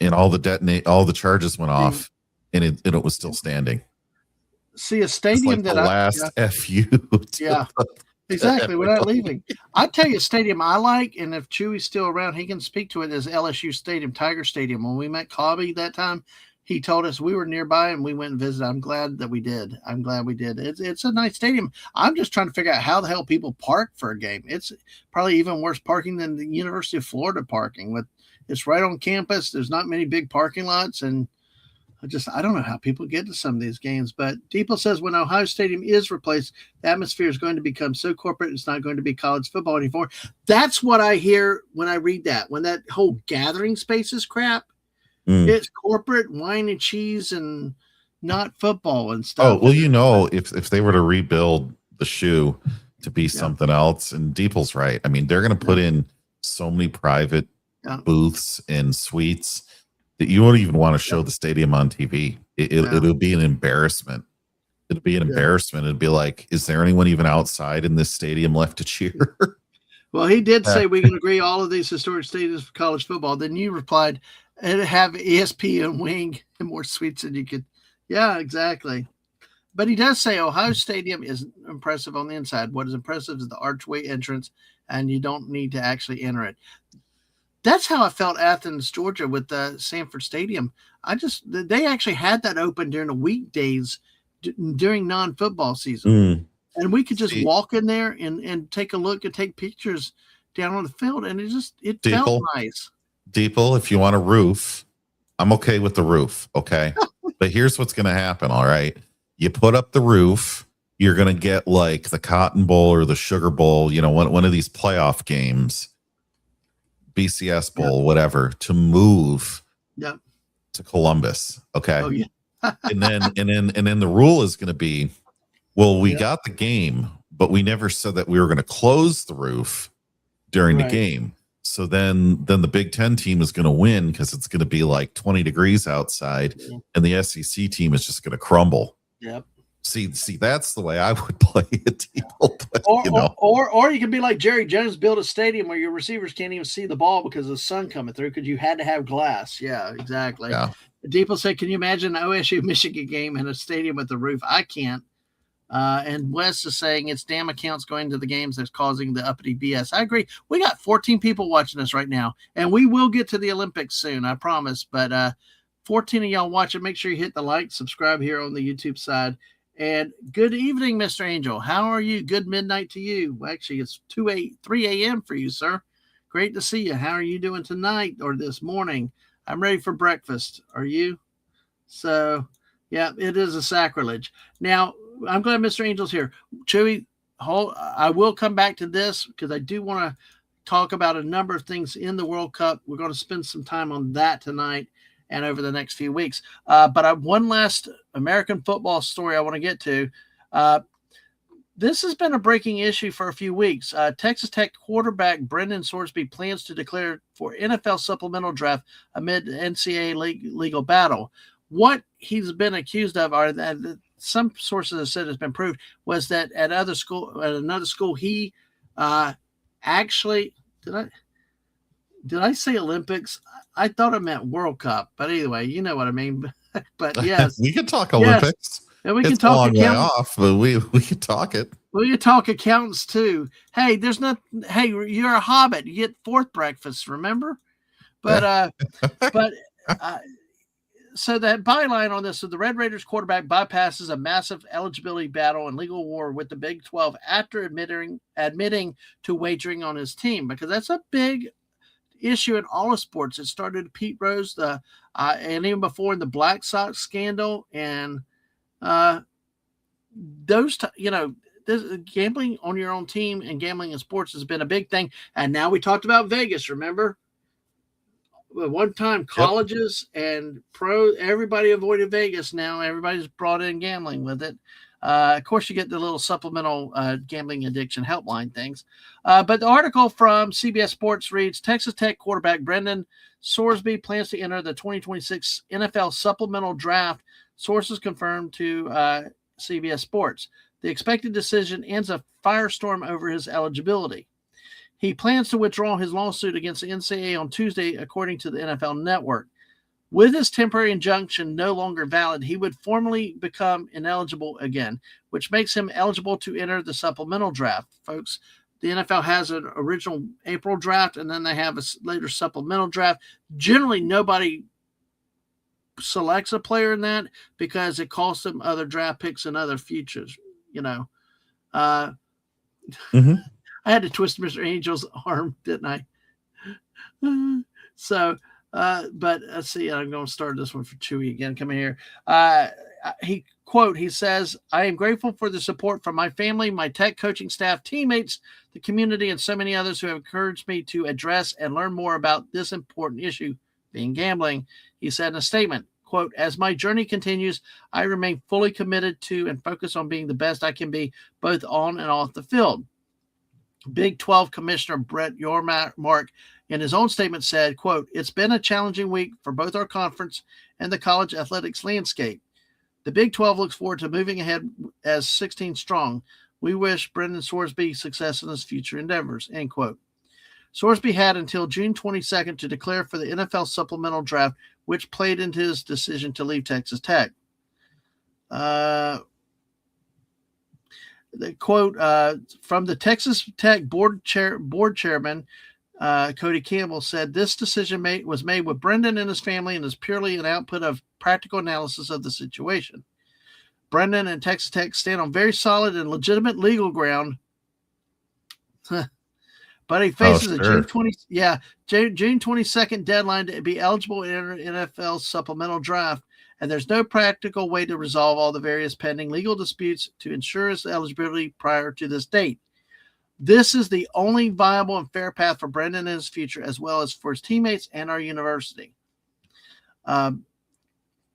Speaker 2: and all the charges went off, and it was still standing.
Speaker 1: See, a stadium
Speaker 2: that last FU.
Speaker 1: Exactly. We're not leaving. I tell you, a stadium I like, and if Chewy's still around, he can speak to it, is LSU Stadium, Tiger Stadium. When we met Cobby that time, he told us we were nearby and we went and visited. I'm glad that we did. It's a nice stadium. I'm just trying to figure out how the hell people park for a game. It's probably even worse parking than the University of Florida parking. It's right on campus. There's not many big parking lots, and I don't know how people get to some of these games. But Deeple says when Ohio Stadium is replaced, the atmosphere is going to become so corporate, it's not going to be college football anymore. That's what I hear when I read that. When that whole gathering space is crap, it's corporate wine and cheese and not football and stuff.
Speaker 2: Oh, well, if they were to rebuild the shoe to be something else. And Deeple's right. I mean, they're going to put in so many private booths and suites that you won't even want to show the stadium on TV. It'll be an embarrassment. It'll be an embarrassment. It'd be like, is there anyone even outside in this stadium left to cheer?
Speaker 1: Well, he did say we can agree all of these historic stadiums for college football. Then you replied, and have ESPN wing and more suites than you could. Yeah, exactly. But he does say Ohio Stadium is impressive on the inside. What is impressive is the archway entrance, and you don't need to actually enter it. That's how I felt Athens, Georgia, with the Sanford Stadium. They actually had that open during the weekdays during non-football season. And we could just walk in there and take a look and take pictures down on the field. And it felt nice.
Speaker 2: Deeple, if you want a roof, I'm okay with the roof. Okay. But here's what's going to happen. All right. You put up the roof, you're going to get like the Cotton Bowl or the Sugar Bowl, one of these playoff games, BCS Bowl, whatever, to move to Columbus. Okay.
Speaker 1: Oh, yeah.
Speaker 2: and then the rule is going to be, well, we got the game, but we never said that we were going to close the roof during the game. So then the Big Ten team is going to win because it's going to be like 20 degrees outside, and the SEC team is just going to crumble.
Speaker 1: Yep.
Speaker 2: See, that's the way I would play it.
Speaker 1: Or you could be like Jerry Jones, build a stadium where your receivers can't even see the ball because of the sun coming through because you had to have glass. Yeah, exactly.
Speaker 2: Yeah.
Speaker 1: Deeple said, can you imagine an OSU Michigan game in a stadium with the roof? I can't. And Wes is saying it's damn accounts going to the games that's causing the uppity BS. I agree. We got 14 people watching us right now, and we will get to the Olympics soon, I promise. But 14 of y'all watching, make sure you hit the like, subscribe here on the YouTube side. And good evening, Mr. Angel. How are you? Good midnight to you. Well, actually, it's 3 a.m. for you, sir. Great to see you. How are you doing tonight or this morning? I'm ready for breakfast. Are you? So, yeah, it is a sacrilege. Now, I'm glad Mr. Angel's here. Chewy, I will come back to this because I do want to talk about a number of things in the World Cup. We're going to spend some time on that tonight and over the next few weeks. But one last American football story I want to get to. This has been a breaking issue for a few weeks. Texas Tech quarterback Brendan Sorsby plans to declare for NFL supplemental draft amid the NCAA legal battle. What he's been accused of are that some sources have said it's been proved was that at another school he actually did I say Olympics? I thought I meant World Cup, but anyway, you know what I mean. But yes,
Speaker 2: we can talk Olympics.
Speaker 1: And we can talk
Speaker 2: a long way off, but we can talk it.
Speaker 1: We can talk accountants too. Hey, hey, you're a hobbit. You get fourth breakfast, remember? But so the byline on this is the Red Raiders quarterback bypasses a massive eligibility battle and legal war with the Big 12 after admitting to wagering on his team, because that's a big issue in all of sports. It started at Pete Rose, and even before in the Black Sox scandal, and this gambling on your own team and gambling in sports has been a big thing. And now we talked about Vegas, remember? At one time, colleges and everybody avoided Vegas. Now everybody's brought in gambling with it. Of course, you get the little supplemental gambling addiction helpline things. But the article from CBS Sports reads, Texas Tech quarterback Brendan Sorsby plans to enter the 2026 NFL supplemental draft. Sources confirmed to CBS Sports. The expected decision ends a firestorm over his eligibility. He plans to withdraw his lawsuit against the NCAA on Tuesday, according to the NFL Network. With his temporary injunction no longer valid, he would formally become ineligible again, which makes him eligible to enter the supplemental draft. Folks, the NFL has an original April draft, and then they have a later supplemental draft. Generally, nobody selects a player in that because it costs them other draft picks and other futures, I had to twist Mr. Angel's arm, didn't I? But let's see. I'm going to start this one for Chewy again. Come here. He says, I am grateful for the support from my family, my tech coaching staff, teammates, the community, and so many others who have encouraged me to address and learn more about this important issue, being gambling. He said in a statement, quote, as my journey continues, I remain fully committed to and focused on being the best I can be, both on and off the field. Big 12 Commissioner Brett Yormark, in his own statement, said, quote, it's been a challenging week for both our conference and the college athletics landscape. The Big 12 looks forward to moving ahead as 16 strong. We wish Brendan Sorsby success in his future endeavors, end quote. Sorsby had until June 22nd to declare for the NFL supplemental draft, which played into his decision to leave Texas Tech. The quote from the Texas Tech board chairman, Cody Campbell, said this decision was made with Brendan and his family and is purely an output of practical analysis of the situation. Brendan and Texas Tech stand on very solid and legitimate legal ground. But he faces a June 22nd deadline to be eligible in NFL supplemental draft, and there's no practical way to resolve all the various pending legal disputes to ensure his eligibility prior to this date. This is the only viable and fair path for Brendan and his future, as well as for his teammates and our university.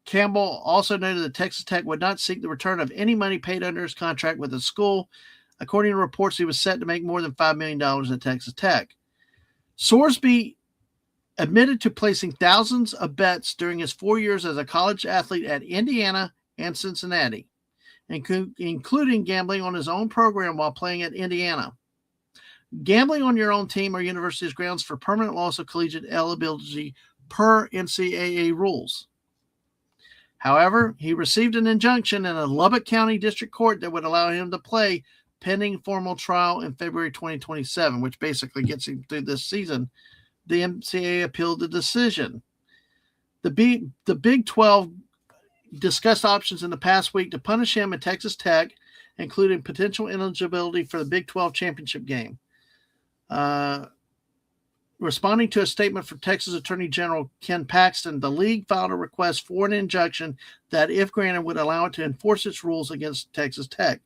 Speaker 1: Campbell also noted that Texas Tech would not seek the return of any money paid under his contract with the school. According to reports, he was set to make more than $5 million at Texas Tech. Sorsby admitted to placing thousands of bets during his 4 years as a college athlete at Indiana and Cincinnati, including gambling on his own program while playing at Indiana. Gambling on your own team or university is grounds for permanent loss of collegiate eligibility per NCAA rules. However, he received an injunction in a Lubbock County District Court that would allow him to play pending formal trial in February 2027, which basically gets him through this season. The NCAA appealed the decision. The Big 12 discussed options in the past week to punish him at Texas Tech, including potential ineligibility for the Big 12 championship game. Responding to a statement from Texas Attorney General Ken Paxton, the league filed a request for an injunction that, if granted, would allow it to enforce its rules against Texas Tech.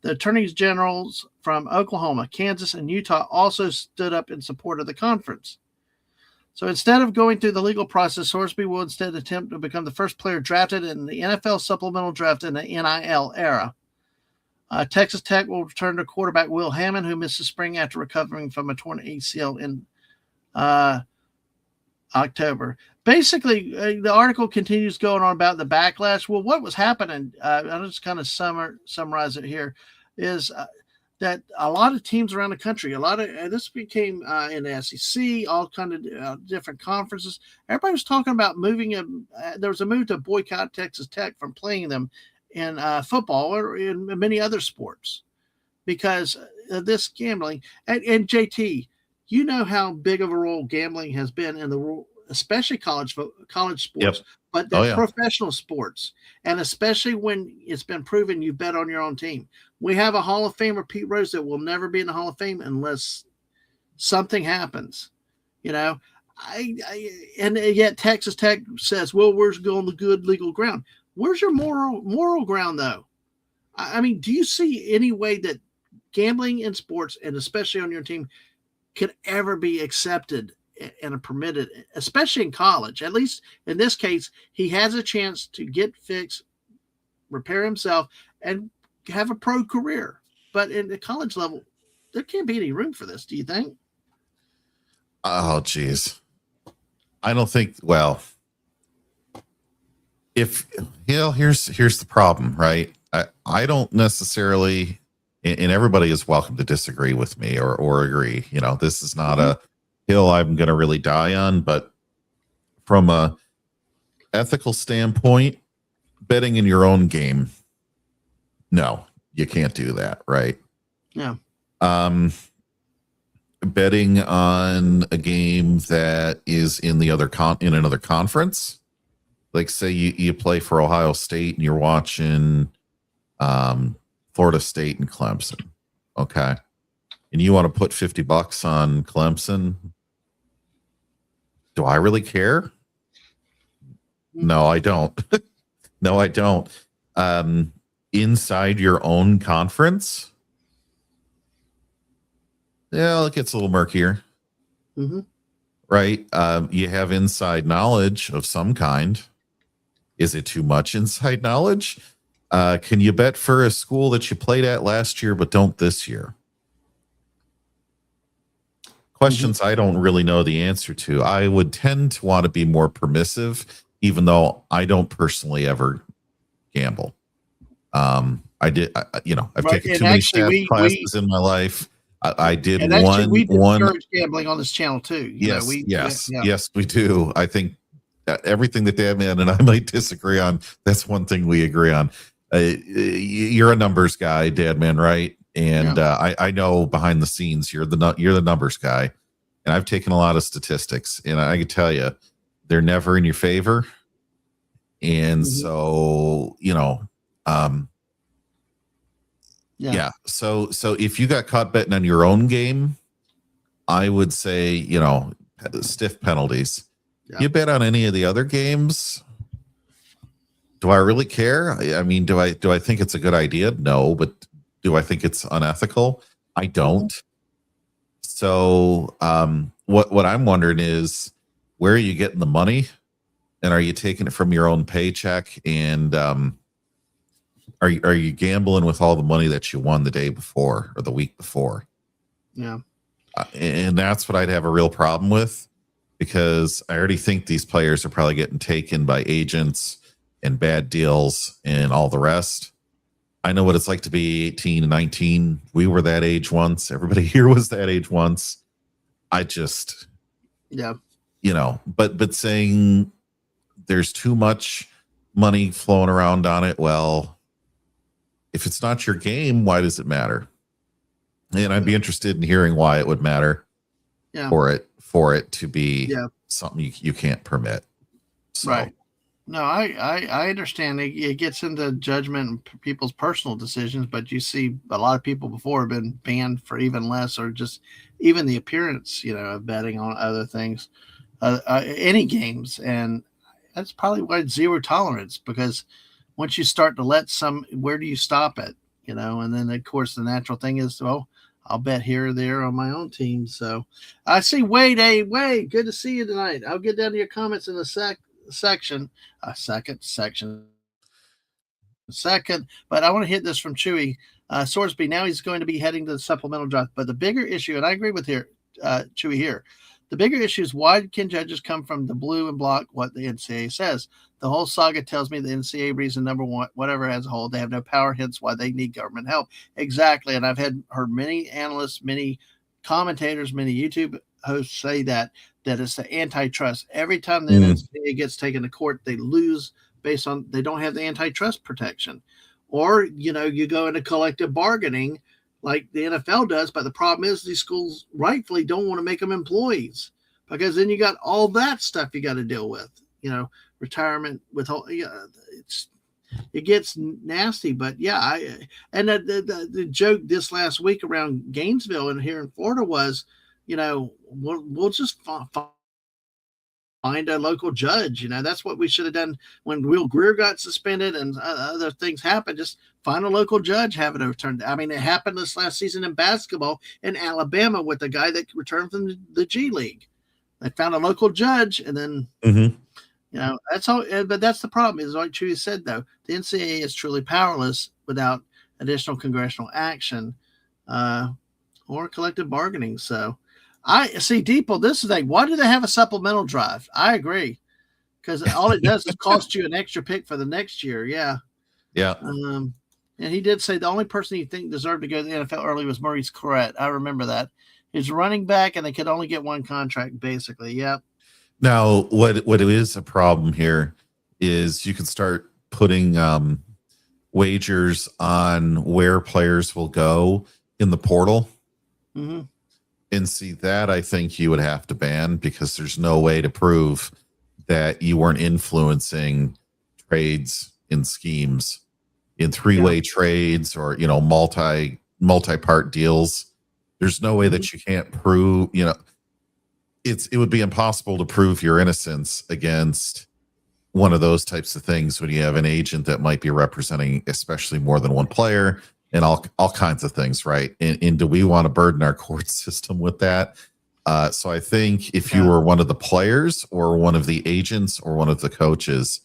Speaker 1: The attorneys generals from Oklahoma, Kansas, and Utah also stood up in support of the conference. So instead of going through the legal process, Sorsby will instead attempt to become the first player drafted in the NFL supplemental draft in the NIL era. Texas Tech will return to quarterback Will Hammond, who missed the spring after recovering from a torn ACL in October. Basically, the article continues going on about the backlash. Well, what was happening, I'll just kind of summarize it here, is that a lot of teams around the country, this became in the SEC, all kind of different conferences. Everybody was talking about moving. There was a move to boycott Texas Tech from playing them in football or in many other sports because of this gambling. And JT, you know how big of a role gambling has been in the rule, especially college sports, yep. But professional sports, and especially when it's been proven you bet on your own team. We have a Hall of Famer, Pete Rose, that will never be in the Hall of Fame unless something happens. You know, and yet Texas Tech says, well, we're going the good legal ground. Where's your moral ground, though? I mean, do you see any way that gambling in sports, and especially on your team, could ever be accepted and permitted, especially in college? At least in this case, he has a chance to get fixed, repair himself, and have a pro career. But in the college level, there can't be any room for this, do you think?
Speaker 2: Oh, geez. I don't think, well, if, here's the problem, right? I don't necessarily, and everybody is welcome to disagree with me or agree. You know, this is not a hill I'm going to really die on, but from a ethical standpoint, betting in your own game, no, you can't do that, right?
Speaker 1: Yeah.
Speaker 2: Betting on a game that is in the other in another conference, like say you play for Ohio State and you're watching Florida State and Clemson, okay, and you want to put $50 on Clemson. Do I really care? No, I don't. No, I don't. Inside your own conference, yeah, it gets a little murkier.
Speaker 1: Mm-hmm.
Speaker 2: Right? You have inside knowledge of some kind. Is it too much inside knowledge? Can you bet for a school that you played at last year but don't this year? Questions I don't really know the answer to. I would tend to want to be more permissive, even though I don't personally ever gamble. I did, I've
Speaker 1: Right.
Speaker 2: taken
Speaker 1: And
Speaker 2: too many
Speaker 1: actually,
Speaker 2: stats classes in my life. I did
Speaker 1: and actually we
Speaker 2: one.
Speaker 1: discourage gambling on this channel too.
Speaker 2: Yes,
Speaker 1: Yeah.
Speaker 2: yes, we do. I think everything that Dadman and I might disagree on, that's one thing we agree on. You're a numbers guy, Dadman, right? And I know behind the scenes you're the numbers guy, and I've taken a lot of statistics, and I can tell you they're never in your favor. And so yeah. So if you got caught betting on your own game, I would say stiff penalties. Yeah. You bet on any of the other games? Do I really care? I mean, do I think it's a good idea? No, but do I think it's unethical? I don't. So what I'm wondering is, where are you getting the money, and are you taking it from your own paycheck? And are you gambling with all the money that you won the day before or the week before?
Speaker 1: Yeah.
Speaker 2: And that's what I'd have a real problem with, because I already think these players are probably getting taken by agents and bad deals and all the rest. I know what it's like to be 18 and 19. We were that age once. Everybody here was that age once. I just, but saying there's too much money flowing around on it. Well, if it's not your game, why does it matter? And I'd be interested in hearing why it would matter for it to be something you can't permit. So.
Speaker 1: Right. No, I understand. It gets into judgment and people's personal decisions, but you see a lot of people before have been banned for even less, or just even the appearance, of betting on other things, any games. And that's probably why it's zero tolerance, because once you start to where do you stop it? And then of course the natural thing is, I'll bet here or there on my own team. So I see Wade. Hey, Wade, good to see you tonight. I'll get down to your comments in the second, but I want to hit this from Chewy. Sorsby, now he's going to be heading to the supplemental draft. But the bigger issue, and I agree with Chewy here, the bigger issue is, why can judges come from the blue and block what the NCAA says? The whole saga tells me the NCAA reason number one, whatever as a whole, they have no power, hence why they need government help. Exactly. And I've heard many analysts, many commentators, many YouTube hosts say that it's the antitrust. Every time the NCAA gets taken to court, they lose based on they don't have the antitrust protection. Or, you go into collective bargaining like the NFL does, but the problem is these schools rightfully don't want to make them employees, because then you got all that stuff you got to deal with, retirement with all, it gets nasty. But the joke this last week around Gainesville and here in Florida was, we'll just find a local judge. That's what we should have done when Will Greer got suspended and other things happened. Just find a local judge, have it overturned. I mean, it happened this last season in basketball in Alabama with the guy that returned from the G League. They found a local judge, and then that's all. But that's the problem. Is like Chewy said, though, the NCAA is truly powerless without additional congressional action or collective bargaining. So I see Deeple. This is why do they have a supplemental drive? I agree, because all it does is cost you an extra pick for the next year. Yeah. And he did say the only person he think deserved to go to the NFL early was Maurice Clarett. I remember that. He's running back, and they could only get one contract, basically. Yeah.
Speaker 2: Now, what is a problem here is you can start putting wagers on where players will go in the portal.
Speaker 1: Mm-hmm.
Speaker 2: And see, that I think you would have to ban, because there's no way to prove that you weren't influencing trades in schemes, in three-way trades, or multi-part deals. There's no way that you can't prove, it would be impossible to prove your innocence against one of those types of things when you have an agent that might be representing especially more than one player and all kinds of things, right? And do we want to burden our court system with that? So I think if you were one of the players or one of the agents or one of the coaches,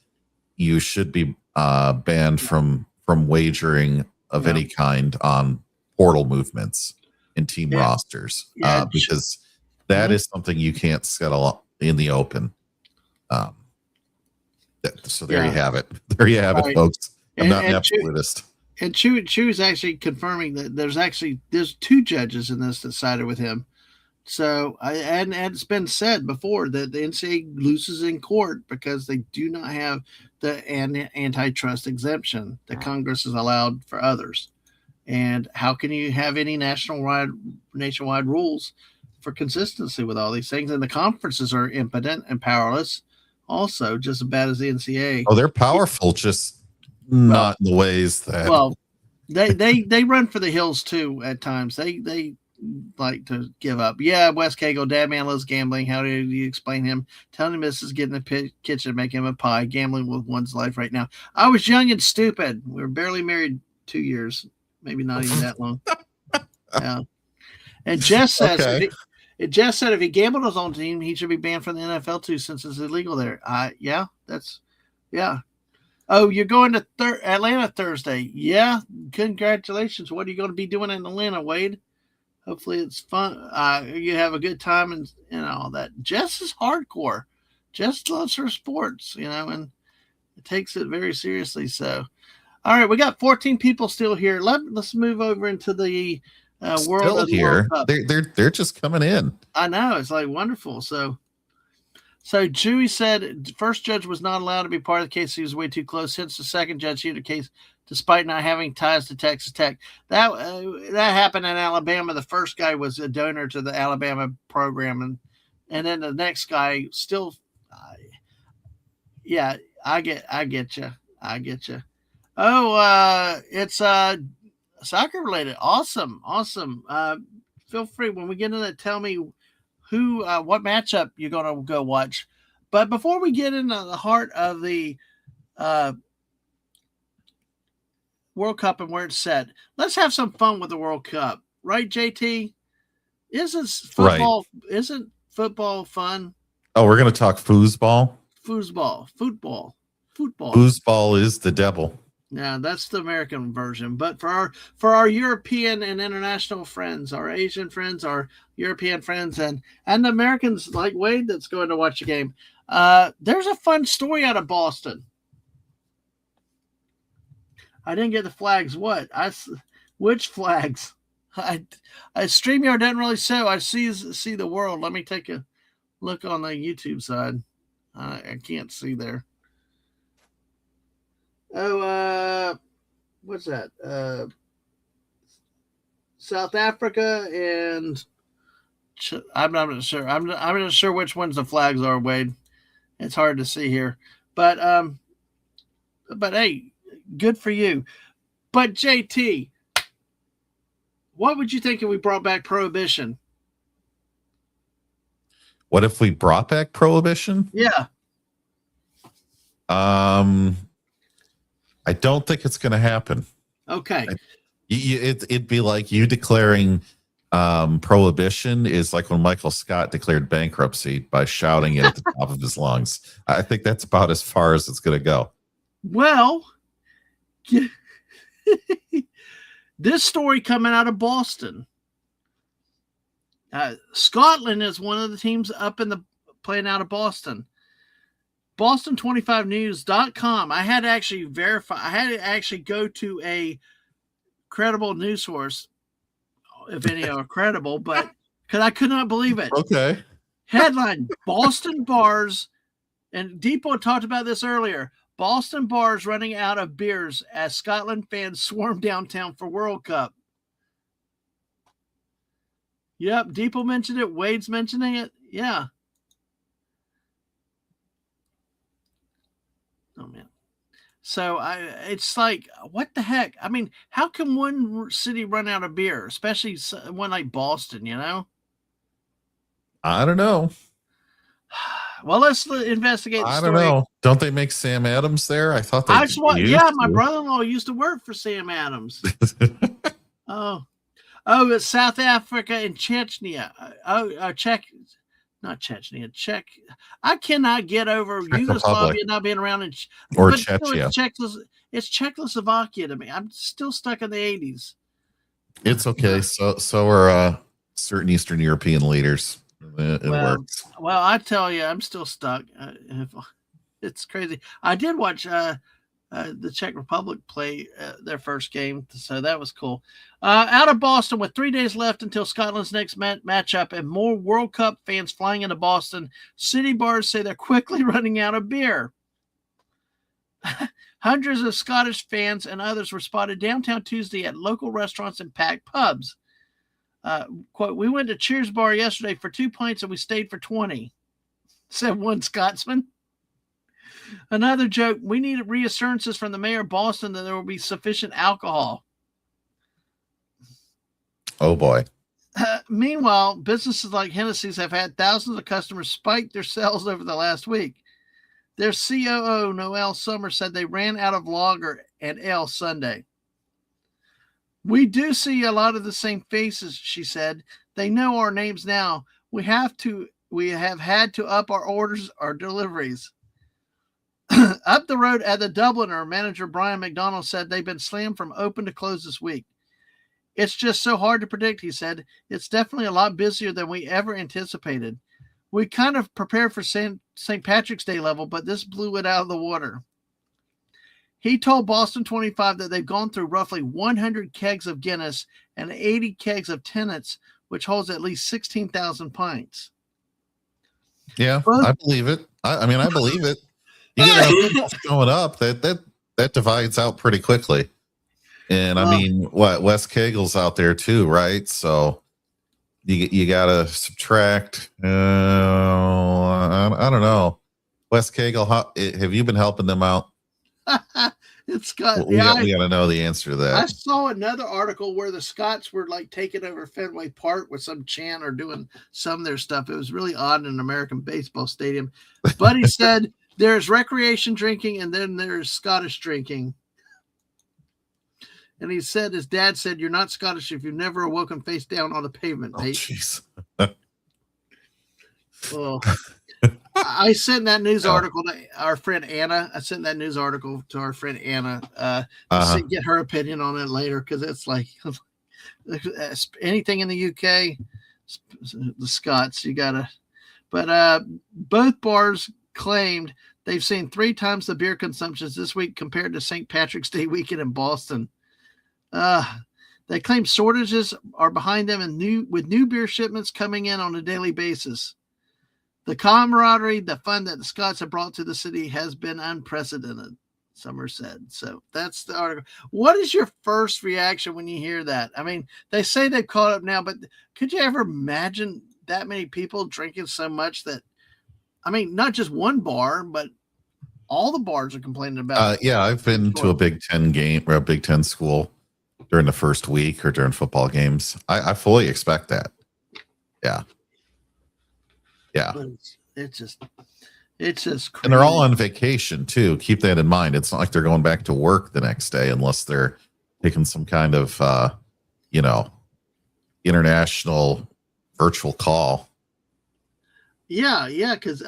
Speaker 2: you should be banned from wagering of
Speaker 1: Yeah.
Speaker 2: any kind on portal movements in team
Speaker 1: Yeah.
Speaker 2: rosters,
Speaker 1: Yeah.
Speaker 2: because that is something you can't settle in the open. So there you have it. There you have it,
Speaker 1: Right.
Speaker 2: folks. I'm not an
Speaker 1: And
Speaker 2: absolutist.
Speaker 1: And Chu is actually confirming that there's two judges in this that sided with him. So and it's been said before that the NCAA loses in court because they do not have the antitrust exemption that Congress has allowed for others. And how can you have any nationwide rules for consistency with all these things? And the conferences are impotent and powerless, also just as bad as the NCAA.
Speaker 2: Oh, they're powerful, just not in the ways that.
Speaker 1: Well, they run for the hills too at times. They like to give up. Yeah, West Cagle, Dadman loves gambling. How do you explain him? Telling him this is getting the kitchen to make him a pie. Gambling with one's life right now. I was young and stupid. We were barely married 2 years, maybe not even that long. Yeah. And Jess says, Jess said if he gambled his own team, he should be banned from the NFL too, since it's illegal there. Yeah. Oh, you're going to Atlanta Thursday. Yeah. Congratulations. What are you going to be doing in Atlanta, Wade? Hopefully it's fun. You have a good time and all that. Jess is hardcore. Jess loves her sports, and takes it very seriously. So, all right, we got 14 people still here. Let's move over into the world of the World Cup.
Speaker 2: They're just coming in.
Speaker 1: I know, it's like wonderful. So Chewy said first judge was not allowed to be part of the case. He was way too close. Hence the second judge here the case, despite not having ties to Texas Tech. That happened in Alabama. The first guy was a donor to the Alabama program, and then the next guy still. Yeah, I get you. Oh, it's soccer related. Awesome. Feel free when we get into that. Tell me what matchup you're gonna go watch. But before we get into the heart of the World Cup and where it's set, let's have some fun with the World Cup, right, JT? Isn't football fun?
Speaker 2: Oh, we're gonna talk foosball.
Speaker 1: Foosball.
Speaker 2: Foosball is the devil.
Speaker 1: Yeah, that's the American version. But for our European and international friends, our Asian friends, our European friends, and the Americans like Wade that's going to watch the game, there's a fun story out of Boston. I didn't get the flags. What? Which flags? I StreamYard doesn't really show. I see the world. Let me take a look on the YouTube side. I can't see there. Oh, what's that? South Africa and I'm not sure. I'm not sure which ones the flags are, Wade. It's hard to see here, but hey, good for you. But JT, what would you think if we brought back prohibition?
Speaker 2: What if we brought back prohibition?
Speaker 1: Yeah.
Speaker 2: I don't think it's going to happen.
Speaker 1: Okay.
Speaker 2: It'd be like you declaring prohibition is like when Michael Scott declared bankruptcy by shouting it at the top of his lungs. I think that's about as far as it's going to go.
Speaker 1: Well, this story coming out of Boston. Scotland is one of the teams up in the playing out of Boston. Boston25news.com. I had to actually verify. I had to actually go to a credible news source, if any are credible, but because I could not believe it.
Speaker 2: Okay.
Speaker 1: Headline: Boston bars, and Depot talked about this earlier. Boston bars running out of beers as Scotland fans swarm downtown for World Cup. Yep, Depot mentioned it. Wade's mentioning it. Yeah. Oh man. So it's like, what the heck? I mean, how can one city run out of beer, especially one like Boston?
Speaker 2: I don't know.
Speaker 1: Well, let's investigate.
Speaker 2: I don't know. Don't they make Sam Adams there? I thought they.
Speaker 1: My brother-in-law used to work for Sam Adams. Oh, it's South Africa and Chechnya. not Chechnya, Czech. I cannot get over
Speaker 2: Czech
Speaker 1: Yugoslavia
Speaker 2: Republic.
Speaker 1: not being around,
Speaker 2: Or
Speaker 1: but still
Speaker 2: Czechia.
Speaker 1: it's Czechoslovakia to me. I'm still stuck in the 80s.
Speaker 2: It's okay. So are certain Eastern European leaders. It works.
Speaker 1: Well, I tell you, I'm still stuck. It's crazy. I did watch the Czech Republic play their first game, so that was cool. Out of Boston, with 3 days left until Scotland's next matchup, and more World Cup fans flying into Boston, city bars say they're quickly running out of beer. Hundreds of Scottish fans and others were spotted downtown Tuesday at local restaurants and packed pubs. Quote, "We went to Cheers Bar yesterday for 2 pints and we stayed for 20, said one Scotsman. Another joke, "We needed reassurances from the mayor of Boston that there will be sufficient alcohol."
Speaker 2: Oh, boy.
Speaker 1: Meanwhile, businesses like Hennessy's have had thousands of customers spike their sales over the last week. Their COO, Noelle Summers, said they ran out of lager and ale Sunday. "We do see a lot of the same faces," she said. "They know our names now. We have had to up our orders, our deliveries." Up the road at the Dubliner, manager Brian McDonald said they've been slammed from open to close this week. "It's just so hard to predict," he said. "It's definitely a lot busier than we ever anticipated. We kind of prepared for St. Patrick's Day level, but this blew it out of the water." He told Boston 25 that they've gone through roughly 100 kegs of Guinness and 80 kegs of Tennent's, which holds at least 16,000 pints.
Speaker 2: Yeah, I believe it. I mean, I believe it. You get enough people showing up, that divides out pretty quickly. And I mean, Wes Kegel's out there too, right? So you got to subtract. I don't know. Wes Kegel, have you been helping them out?
Speaker 1: It's Scott.
Speaker 2: We got to know the answer to that.
Speaker 1: I saw another article where the Scots were like taking over Fenway Park with some chant or doing some of their stuff. It was really odd in an American baseball stadium. But he said there's recreation drinking and then there's Scottish drinking. And he said, his dad said, "You're not Scottish if you've never awoken face down on the pavement, Nate."
Speaker 2: Jeez.
Speaker 1: Well, I sent that news article to our friend Anna. I sent that news article to our friend Anna to get her opinion on it later, because it's like anything in the UK, the Scots, you gotta. But both bars claimed they've seen 3 times the beer consumptions this week compared to St. Patrick's Day weekend in Boston. They claim shortages are behind them, and with new beer shipments coming in on a daily basis. The camaraderie, the fun that the Scots have brought to the city has been unprecedented, Summers said. So that's the article. What is your first reaction when you hear that? I mean, they say they've caught up now, but could you ever imagine that many people drinking so much that, I mean, not just one bar, but all the bars are complaining about it.
Speaker 2: Yeah, I've been to a Big Ten game or a Big Ten school during the first week or during football games. I fully expect that. Yeah. Yeah.
Speaker 1: It's just crazy.
Speaker 2: And they're all on vacation too. Keep that in mind. It's not like they're going back to work the next day unless they're taking some kind of, international virtual call.
Speaker 1: Yeah. Cause,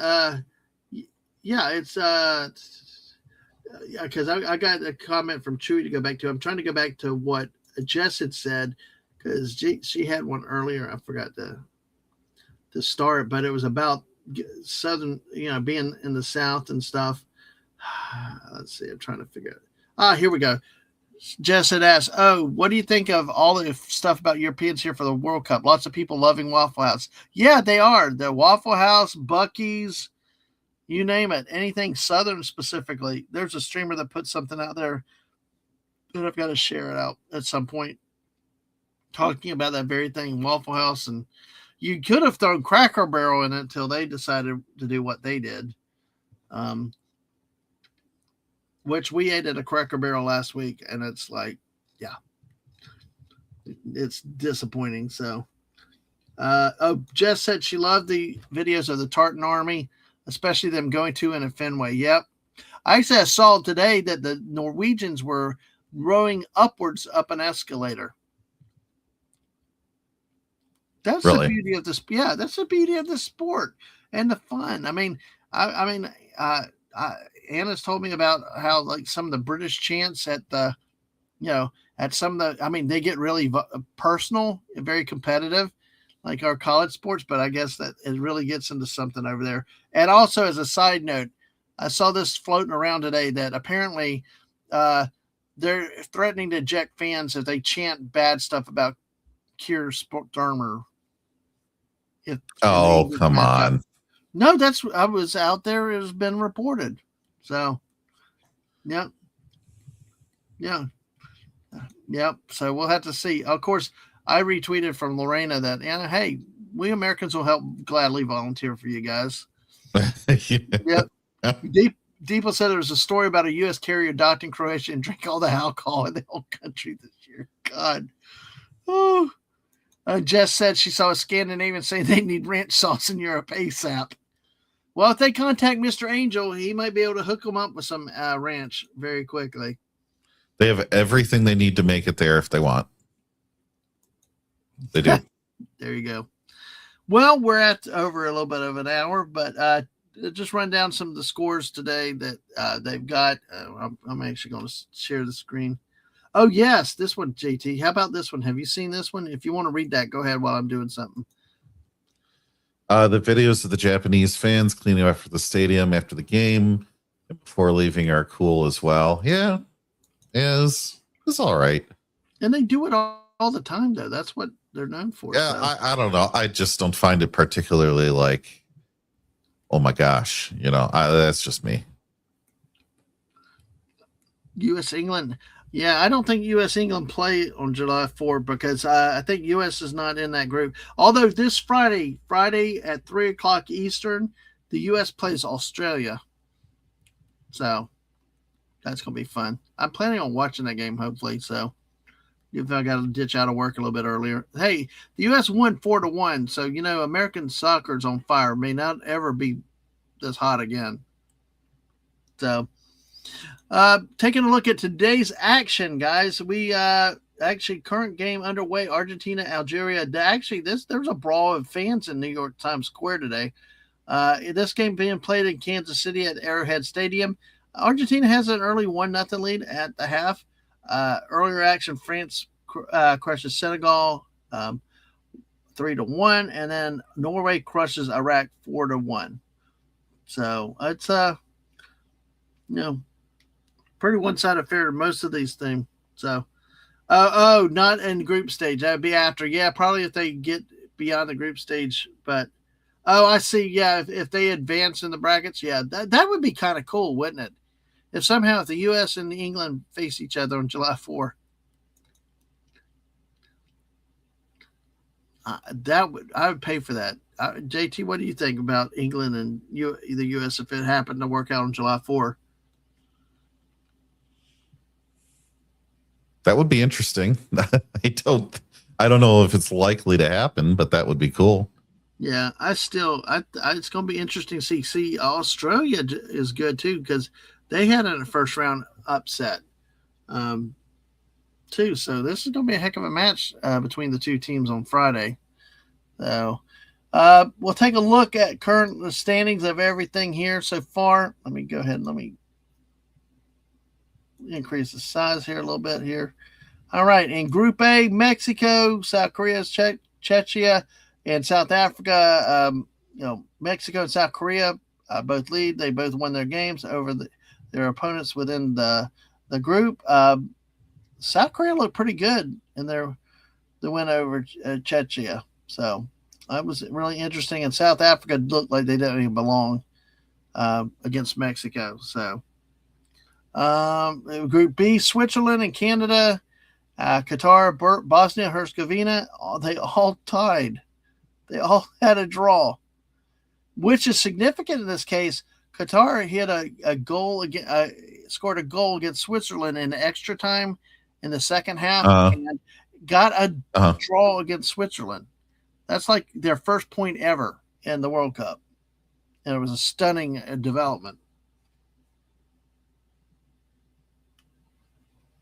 Speaker 1: because I got a comment from Chewy to go back to. I'm trying to go back to what Jess had said, because she had one earlier. I forgot to start, but it was about Southern, being in the South and stuff. Let's see. I'm trying to figure it. Here we go. Jess had asked, what do you think of all the stuff about Europeans here for the World Cup? Lots of people loving Waffle House. Yeah, they are. The Waffle House, Buc-ee's, you name it. Anything Southern specifically. There's a streamer that put something out there that I've got to share it out at some point, talking about that very thing, Waffle House. And you could have thrown Cracker Barrel in it until they decided to do what they did. Which we ate at a Cracker Barrel last week, and it's like, yeah, it's disappointing. So, Jess said she loved the videos of the Tartan Army, especially them going to and in Fenway. Yep. I saw today that the Norwegians were rowing upwards up an escalator. That's the
Speaker 2: Really?
Speaker 1: beauty of this. Yeah, that's the beauty of the sport and the fun. I mean, uh, Anna's told me about how like some of the British chants at the, you know, at some of the. I mean, they get really personal and very competitive, like our college sports. But I guess that it really gets into something over there. And also, as a side note, I saw this floating around today that apparently, uh, they're threatening to eject fans if they chant bad stuff about Keir Starmer if in the
Speaker 2: Oh,
Speaker 1: English
Speaker 2: come
Speaker 1: matchup.
Speaker 2: on.
Speaker 1: No, that's I was out there. It has been reported. So yeah, yeah, yeah. So we'll have to see. Of course, I retweeted from Lorena that Anna, hey, we Americans will help gladly volunteer for you guys. Yep. Deeple said there was a story about a U.S. carrier docked in Croatia and drank all the alcohol in the whole country this year. God. Oh. Jess said she saw a Scandinavian saying they need ranch sauce in Europe ASAP. Well, if they contact Mr. Angel, he might be able to hook them up with some ranch very quickly.
Speaker 2: They have everything they need to make it there if they want. They do.
Speaker 1: There you go. Well, we're at over a little bit of an hour, but just run down some of the scores today that they've got. I'm actually going to share the screen. Oh, yes, this one, JT. How about this one? Have you seen this one? If you want to read that, go ahead while I'm doing something.
Speaker 2: The videos of the Japanese fans cleaning up for the stadium after the game and before leaving are cool as well. Yeah, it's all right.
Speaker 1: And they do it all the time, though. That's what they're known for.
Speaker 2: Yeah,
Speaker 1: So.
Speaker 2: I don't know. I just don't find it particularly like, oh my gosh, that's just me.
Speaker 1: U.S. England. Yeah, I don't think U.S. England play on July 4th because I think U.S. is not in that group. Although this Friday at 3 o'clock Eastern, the U.S. plays Australia. So that's going to be fun. I'm planning on watching that game, hopefully. So if I got to ditch out of work a little bit earlier. Hey, the U.S. won 4-1. So, American soccer is on fire. May not ever be this hot again. So. Taking a look at today's action, guys. We actually current game underway. Argentina, Algeria. Actually, there's a brawl of fans in New York Times Square today. This game being played in Kansas City at Arrowhead Stadium. Argentina has an early 1-0 lead at the half. Earlier action, France crushes Senegal 3-1, and then Norway crushes Iraq 4-1. So it's pretty one-sided affair in most of these things. So, not in group stage. That would be after. Yeah, probably if they get beyond the group stage. But, I see. Yeah, if they advance in the brackets, yeah, that would be kind of cool, wouldn't it? If somehow if the U.S. and England face each other on July 4th. I would pay for that. JT, what do you think about England and the U.S. if it happened to work out on July 4th?
Speaker 2: That would be interesting. I don't know if it's likely to happen, but that would be cool.
Speaker 1: Yeah, it's going to be interesting to see. Australia is good too because they had a first round upset, too. So this is going to be a heck of a match between the two teams on Friday. So we'll take a look at current standings of everything here so far. Let me go ahead and let me increase the size here a little bit here. All right, in Group A, Mexico, South Korea, Czechia, and South Africa. Mexico and South Korea both lead. They both won their games over their opponents within the group. South Korea looked pretty good in their win over Czechia. So that was really interesting. And South Africa looked like they didn't even belong against Mexico. So. Group B, Switzerland and Canada, Qatar, Bosnia, Herzegovina, they all tied. They all had a draw, which is significant in this case. Qatar hit a goal scored a goal against Switzerland in extra time in the second half and got a draw against Switzerland. That's like their first point ever in the World Cup, and it was a stunning development.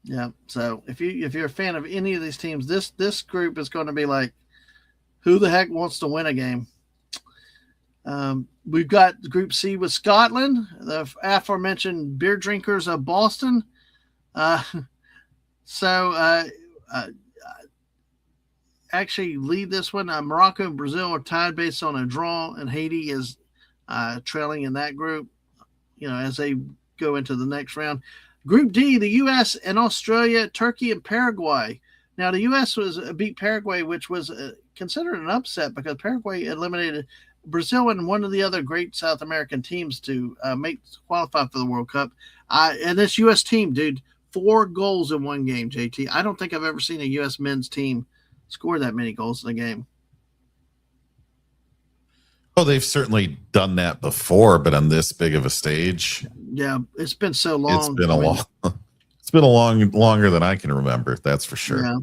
Speaker 1: Yeah. So if you're a fan of any of these teams, this group is going to be like, Who the heck wants to win a game? We've got Group C with Scotland, the aforementioned beer drinkers of Boston. Uh, so actually lead this one. Morocco and Brazil are tied based on a draw, and Haiti is trailing in that group. As they go into the next round. Group D, the U.S. and Australia, Turkey and Paraguay. Now the U.S. beat Paraguay, which was considered an upset because Paraguay eliminated Brazil and one of the other great South American teams to qualify for the World Cup. And this U.S. team, dude, 4 goals in one game, JT. I don't think I've ever seen a U.S. men's team score that many goals in a game.
Speaker 2: Oh, they've certainly done that before, but on this big of a stage.
Speaker 1: Yeah, it's been so long.
Speaker 2: It's been longer than I can remember. That's for sure.
Speaker 1: Yeah.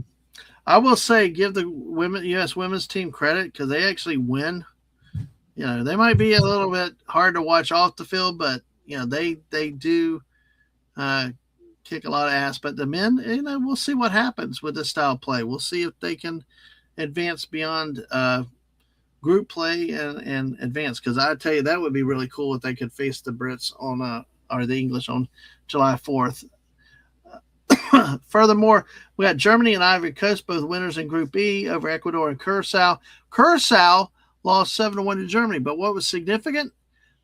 Speaker 1: I will say, give the U.S. women's team credit because they actually win. They might be a little bit hard to watch off the field, but they do kick a lot of ass. But the men, we'll see what happens with this style of play. We'll see if they can advance beyond group play and advance. Because I tell you, that would be really cool if they could face the Brits or the English on July 4th. Furthermore, we got Germany and Ivory Coast, both winners in Group E over Ecuador and Curacao. Curacao lost 7-1 to Germany, but what was significant?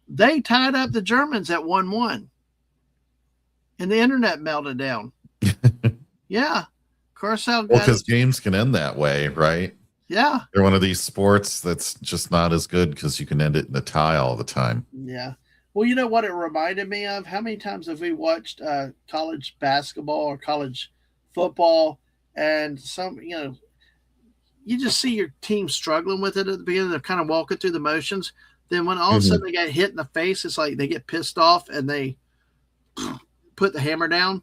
Speaker 1: They tied up the Germans at 1-1, and the internet melted down. Yeah, Curacao.
Speaker 2: Well, because games can end that way, right?
Speaker 1: Yeah,
Speaker 2: they're one of these sports that's just not as good because you can end it in a tie all the time.
Speaker 1: Yeah. Well, you know what it reminded me of? How many times have we watched college basketball or college football, and you just see your team struggling with it at the beginning. They're kind of walking through the motions. Then when all of a sudden they get hit in the face, it's like they get pissed off and they put the hammer down.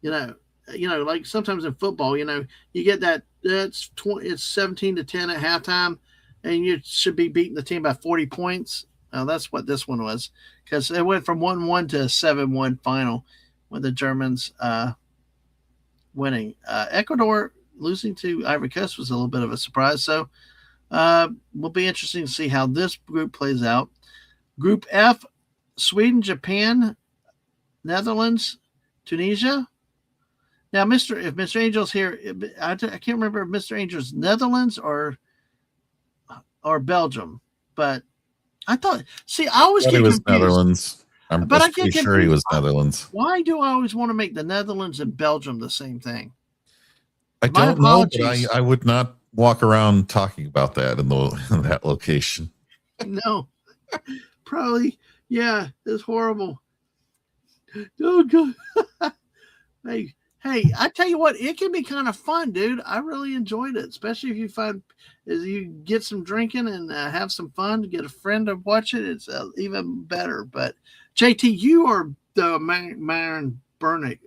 Speaker 1: Like sometimes in football, you get that it's 17-10 at halftime, and you should be beating the team by 40 points. That's what this one was, because it went from 1-1 to a 7-1 final with the Germans winning. Ecuador losing to Ivory Coast was a little bit of a surprise. So will be interesting to see how this group plays out. Group F, Sweden, Japan, Netherlands, Tunisia. Now, if Mr. Angel's here, I can't remember if Mr. Angel's Netherlands or Belgium, but I thought. See, I always get confused.
Speaker 2: Netherlands. I'm pretty sure he was Netherlands.
Speaker 1: Why do I always want to make the Netherlands and Belgium the same thing?
Speaker 2: I don't know, but I would not walk around talking about that in that location.
Speaker 1: No, probably. Yeah, it's horrible. Oh God. Hey, I tell you what, it can be kind of fun, dude. I really enjoyed it, especially if you get some drinking and have some fun, get a friend to watch it. It's even better. But JT, you are the Bayern Munich.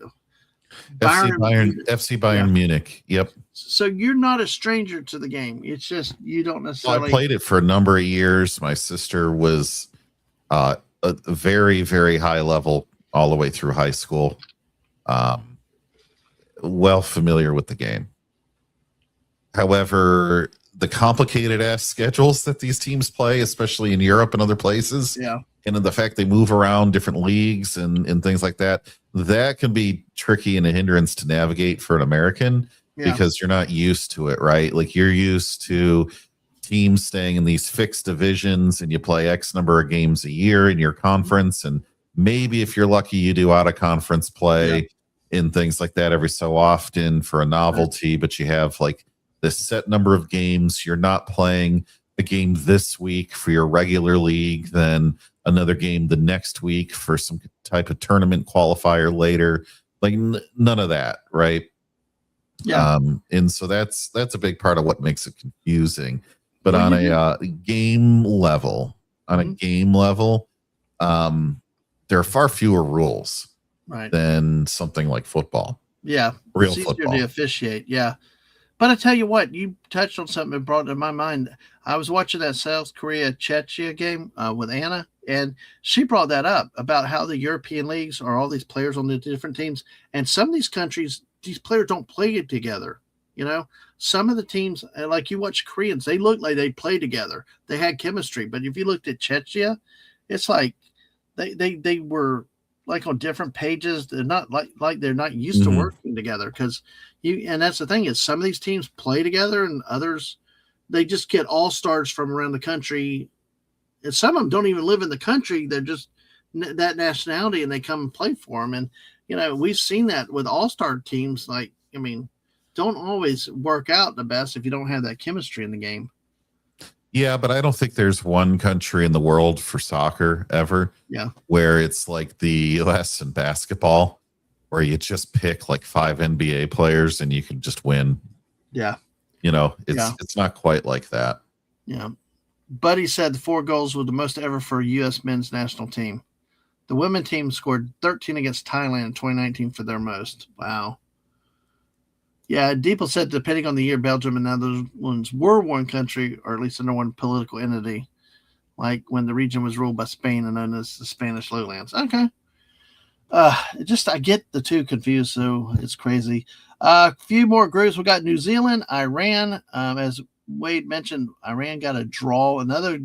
Speaker 2: FC Bayern Munich. Yep.
Speaker 1: So you're not a stranger to the game. It's just you don't necessarily.
Speaker 2: Well, I played it for a number of years. My sister was a very, very high level all the way through high school. Well familiar with the game. However, the complicated ass schedules that these teams play, especially in Europe and other places, and the fact they move around different leagues and things like that, that can be tricky and a hindrance to navigate for an American because you're not used to it, right? Like you're used to teams staying in these fixed divisions and you play X number of games a year in your conference, and maybe if you're lucky you do out of conference play in things like that every so often for a novelty, but you have like this set number of games. You're not playing a game this week for your regular league, then another game the next week for some type of tournament qualifier later. Like none of that, right? Yeah. And so that's a big part of what makes it confusing. But on a game level, there are far fewer rules than something like football.
Speaker 1: Yeah.
Speaker 2: Real
Speaker 1: it's
Speaker 2: football.
Speaker 1: Easier to officiate. Yeah. But I tell you what, you touched on something that brought to my mind. I was watching that South Korea Czechia game with Anna, and she brought that up about how the European leagues are all these players on the different teams. And some of these countries, these players don't play it together. You know, some of the teams, like you watch Koreans, they look like they play together. They had chemistry. But if you looked at Czechia, it's like they were like on different pages. They're not like they're not used to
Speaker 2: Mhm.
Speaker 1: working together because and that's the thing is some of these teams play together and others they just get all stars from around the country. And some of them don't even live in the country. They're just that nationality and they come and play for them. And, we've seen that with all star teams. Like, I mean, don't always work out the best if you don't have that chemistry in the game.
Speaker 2: Yeah, but I don't think there's one country in the world for soccer ever
Speaker 1: Yeah.
Speaker 2: where it's like the US in basketball, where you just pick like 5 NBA players and you can just win.
Speaker 1: Yeah.
Speaker 2: It's not quite like that.
Speaker 1: Yeah. Buddy said the 4 goals were the most ever for a U.S. men's national team. The women team scored 13 against Thailand in 2019 for their most. Wow. Yeah, Deeple said depending on the year, Belgium and Netherlands were one country, or at least under one political entity, like when the region was ruled by Spain and known as the Spanish lowlands. Okay. I get the two confused, so it's crazy. A few more groups. We got New Zealand, Iran. As Wade mentioned, Iran got a draw. Another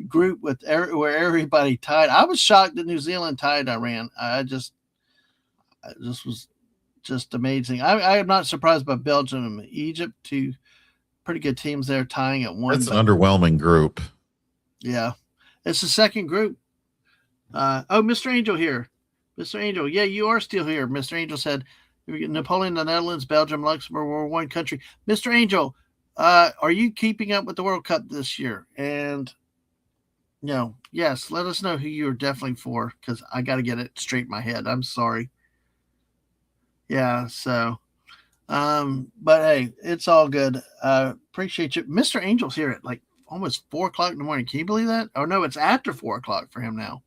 Speaker 1: group where everybody tied. I was shocked that New Zealand tied Iran. This was just amazing. I am not surprised by Belgium and Egypt, two pretty good teams there tying at one.
Speaker 2: It's an underwhelming group.
Speaker 1: Yeah, it's the second group. Mr. Angel here. Mr. Angel, yeah, you are still here. Mr. Angel said Napoleon, the Netherlands, Belgium, Luxembourg were one country. Mr. Angel, are you keeping up with the World Cup this year? And yes, let us know who you are definitely for because I got to get it straight in my head. I'm sorry. Yeah, so, but hey, it's all good. Appreciate you. Mr. Angel's here at like almost 4:00 in the morning. Can you believe that? Oh, no, it's after 4:00 for him now.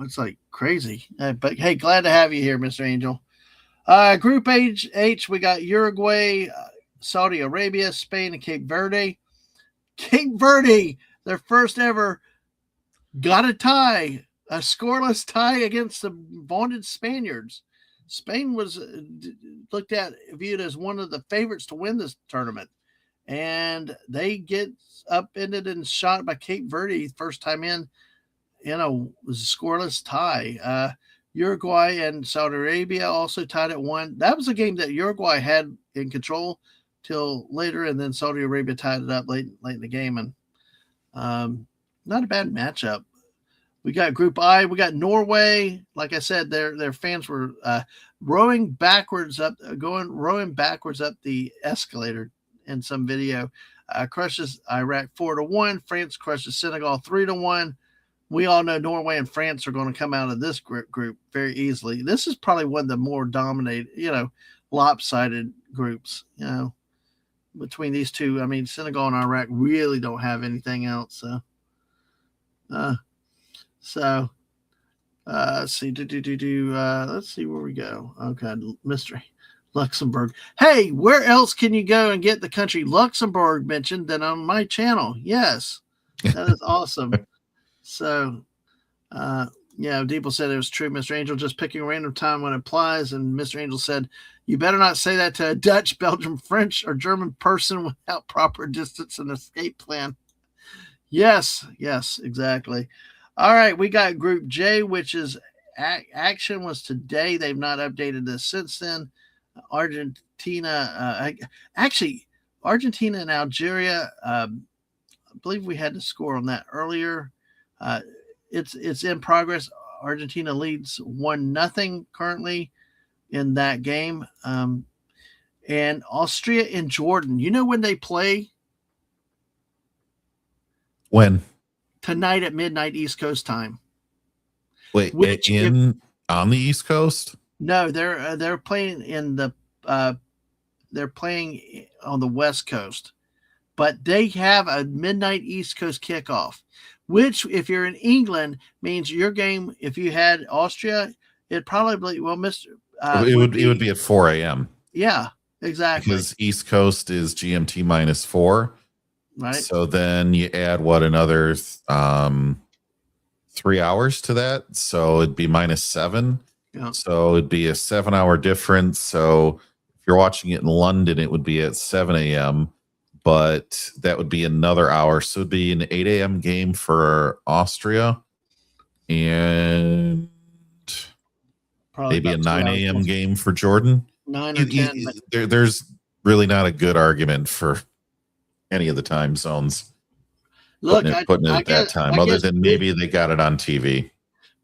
Speaker 1: It's like crazy. But hey, glad to have you here, Mr. Angel. Group H, we got Uruguay, Saudi Arabia, Spain, and Cape Verde. Cape Verde, their first ever, got a tie, a scoreless tie against the vaunted Spaniards. Spain was viewed as one of the favorites to win this tournament. And they get upended and shot by Cape Verde first time in. Was a scoreless tie. Uruguay and Saudi Arabia also tied at 1. That was a game that Uruguay had in control till later, and then Saudi Arabia tied it up late in the game. And not a bad matchup. We got Group I. We got Norway. Like I said, their fans were rowing backwards up the escalator in some video. Crushes Iraq 4-1. France crushes Senegal 3-1. We all know Norway and France are going to come out of this group very easily. This is probably one of the more dominated, lopsided groups, between these two. I mean, Senegal and Iraq really don't have anything else. Let's see. Let's see where we go. Okay, mystery. Luxembourg. Hey, where else can you go and get the country Luxembourg mentioned than on my channel? Yes, that is awesome. So, Deeple said it was true. Mr. Angel just picking a random time when it applies. And Mr. Angel said, you better not say that to a Dutch, Belgian, French, or German person without proper distance and escape plan. Yes, exactly. All right, we got Group J, which is action was today. They've not updated this since then. Argentina, Argentina and Algeria. I believe we had to score on that earlier. It's in progress. Argentina leads 1-0 currently in that game. And Austria and Jordan. You know when they play?
Speaker 2: When?
Speaker 1: Tonight at midnight East Coast time.
Speaker 2: Wait, on the East Coast?
Speaker 1: No, they're playing they're playing on the West Coast. But they have a midnight East Coast kickoff, which, if you're in England, means your game. If you had Austria, it probably
Speaker 2: it would be at 4 a.m.
Speaker 1: Yeah, exactly.
Speaker 2: Because East Coast is GMT -4,
Speaker 1: right?
Speaker 2: So then you add another 3 hours to that, so it'd be -7.
Speaker 1: Yeah.
Speaker 2: So it'd be a 7-hour difference. So If you're watching it in London, it would be at 7 a.m., but that would be another hour. So it'd be an 8 a.m. game for Austria and
Speaker 1: Probably
Speaker 2: maybe a
Speaker 1: about 2
Speaker 2: 9
Speaker 1: hours.
Speaker 2: a.m. game for Jordan.
Speaker 1: 9 or 10.
Speaker 2: There's really not a good argument for any of the time zones.
Speaker 1: Look,
Speaker 2: putting it at that time, other than maybe they got it on TV.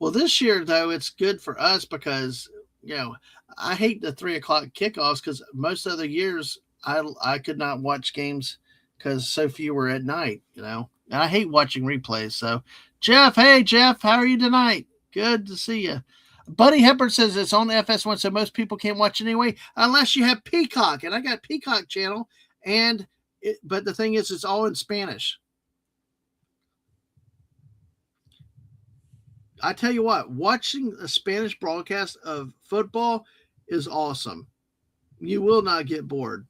Speaker 1: Well, this year, though, it's good for us because, I hate the 3 o'clock kickoffs because most other years I could not watch games because so few were at night, And I hate watching replays. So, Jeff, hey, Jeff, how are you tonight? Good to see you. Buddy Hepburn says it's on FS1, so most people can't watch it anyway, unless you have Peacock. And I got Peacock channel, but the thing is, it's all in Spanish. I tell you what, watching a Spanish broadcast of football is awesome. You will not get bored.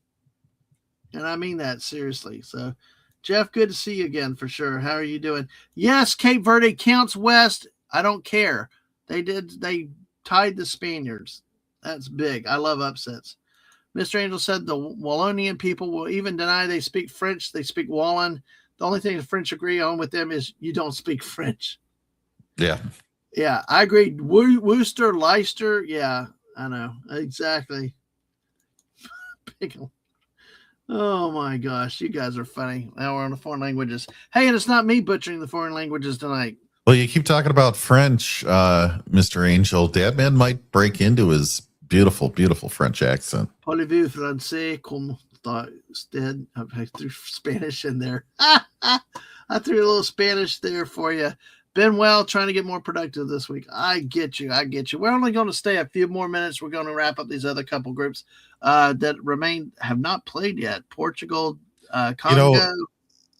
Speaker 1: And I mean that seriously. So, Jeff, good to see you again for sure. How are you doing? Yes, Cape Verde counts west. I don't care. They tied the Spaniards. That's big. I love upsets. Mr. Angel said the Wallonian people will even deny they speak French. They speak Wallon. The only thing the French agree on with them is you don't speak French.
Speaker 2: Yeah.
Speaker 1: Yeah, I agree. Worcester, Leicester. Yeah, I know. Exactly. Oh, my gosh. You guys are funny. Now we're on the foreign languages. Hey, and it's not me butchering the foreign languages tonight.
Speaker 2: Well, you keep talking about French, Mr. Angel. Dadman might break into his beautiful, beautiful French accent.
Speaker 1: Parlez-vous français comme instead? I threw Spanish in there. I threw a little Spanish there for you. Been well, trying to get more productive this week. I get you. We're only going to stay a few more minutes. We're going to wrap up these other couple groups that have not played yet. Portugal, Congo.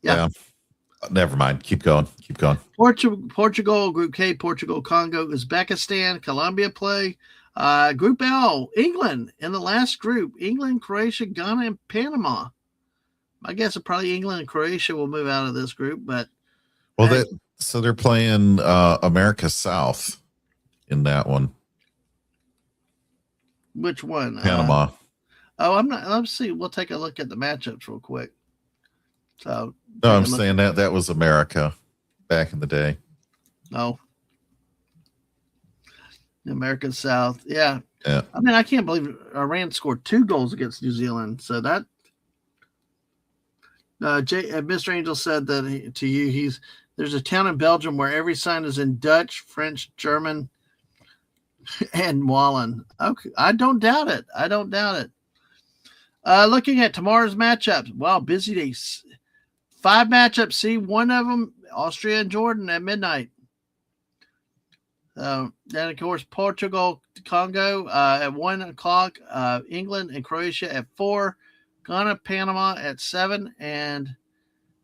Speaker 2: Yeah. Never mind. Keep going.
Speaker 1: Portugal, Group K, Portugal, Congo, Uzbekistan, Colombia play. Group L, England in the last group. England, Croatia, Ghana, and Panama. I guess probably England and Croatia will move out of this group, but
Speaker 2: so they're playing America South in that one.
Speaker 1: Which one?
Speaker 2: Panama.
Speaker 1: I'm not. Let's see. We'll take a look at the matchups real quick. So
Speaker 2: no, I'm saying that was America back in the day.
Speaker 1: No. America South. Yeah.
Speaker 2: Yeah.
Speaker 1: I mean, I can't believe Iran scored 2 goals against New Zealand. So that Mr. Angel said that to you, there's a town in Belgium where every sign is in Dutch, French, German, and Wallon. Okay, I don't doubt it. Looking at tomorrow's matchups. Wow, busy days. 5 matchups. See, one of them, Austria and Jordan at midnight. Then, of course, Portugal, Congo at 1 o'clock. England and Croatia at 4. Ghana, Panama at 7. And,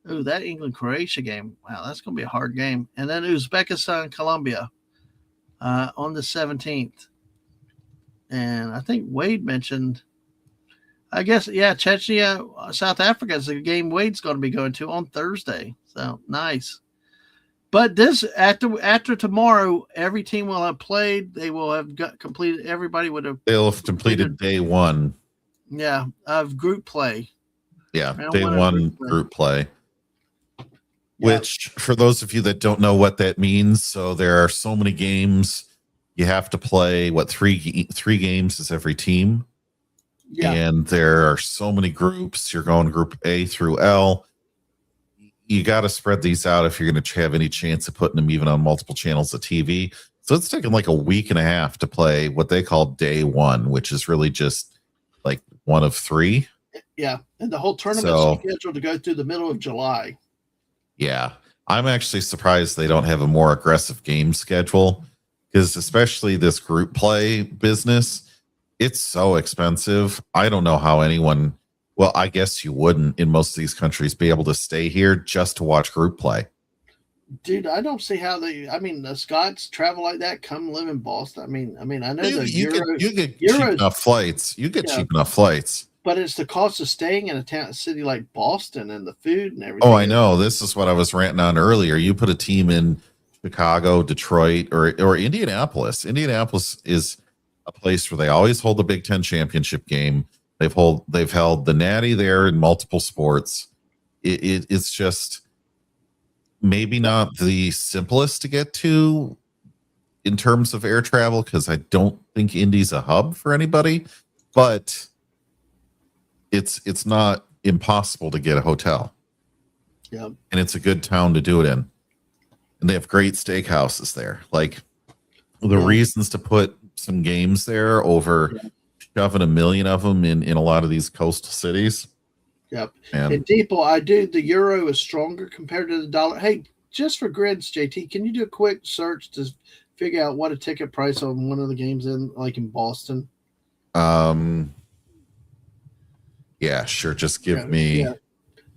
Speaker 1: that England-Croatia game. Wow, that's going to be a hard game. And then Uzbekistan, Colombia on the 17th. And I think Wade mentioned, Chechnya, South Africa is the game Wade's going to be going to on Thursday. So, nice. But this after tomorrow, every team will have played. They will have completed. Everybody would have.
Speaker 2: They'll have completed day 1.
Speaker 1: Yeah, of group play.
Speaker 2: Yeah, day 1 group play. Which, for those of you that don't know what that means, so there are so many games you have to play. What three games is every team? Yeah, and there are so many groups. You're going Group A through L. You got to spread these out if you're going to have any chance of putting them even on multiple channels of TV. So it's taken like a week and a half to play what they call day 1, which is really just like 1 of 3.
Speaker 1: Yeah, and the whole tournament's scheduled to go through the middle of July.
Speaker 2: Yeah, I'm actually surprised they don't have a more aggressive game schedule, because especially this group play business, it's so expensive. I don't know how anyone, well, I guess you wouldn't in most of these countries be able to stay here just to watch group play.
Speaker 1: Dude, I don't see how the Scots travel like that, come live in Boston. I mean, I know
Speaker 2: you get cheap enough flights. You get cheap enough flights.
Speaker 1: But it's the cost of staying in a city like Boston and the food and everything.
Speaker 2: Oh, I know. This is what I was ranting on earlier. You put a team in Chicago, Detroit, or Indianapolis. Indianapolis is a place where they always hold the Big Ten championship game. They've held the Natty there in multiple sports. It's just maybe not the simplest to get to in terms of air travel, because I don't think Indy's a hub for anybody, but it's not impossible to get a hotel.
Speaker 1: Yeah.
Speaker 2: And it's a good town to do it in. And they have great steakhouses there. Like the reasons to put some games there over shoving a million of them in a lot of these coastal cities.
Speaker 1: Yep.
Speaker 2: And
Speaker 1: Deeple, the euro is stronger compared to the dollar. Hey, just for grids, JT, can you do a quick search to figure out what a ticket price on one of the games in Boston?
Speaker 2: Yeah, sure. Just give me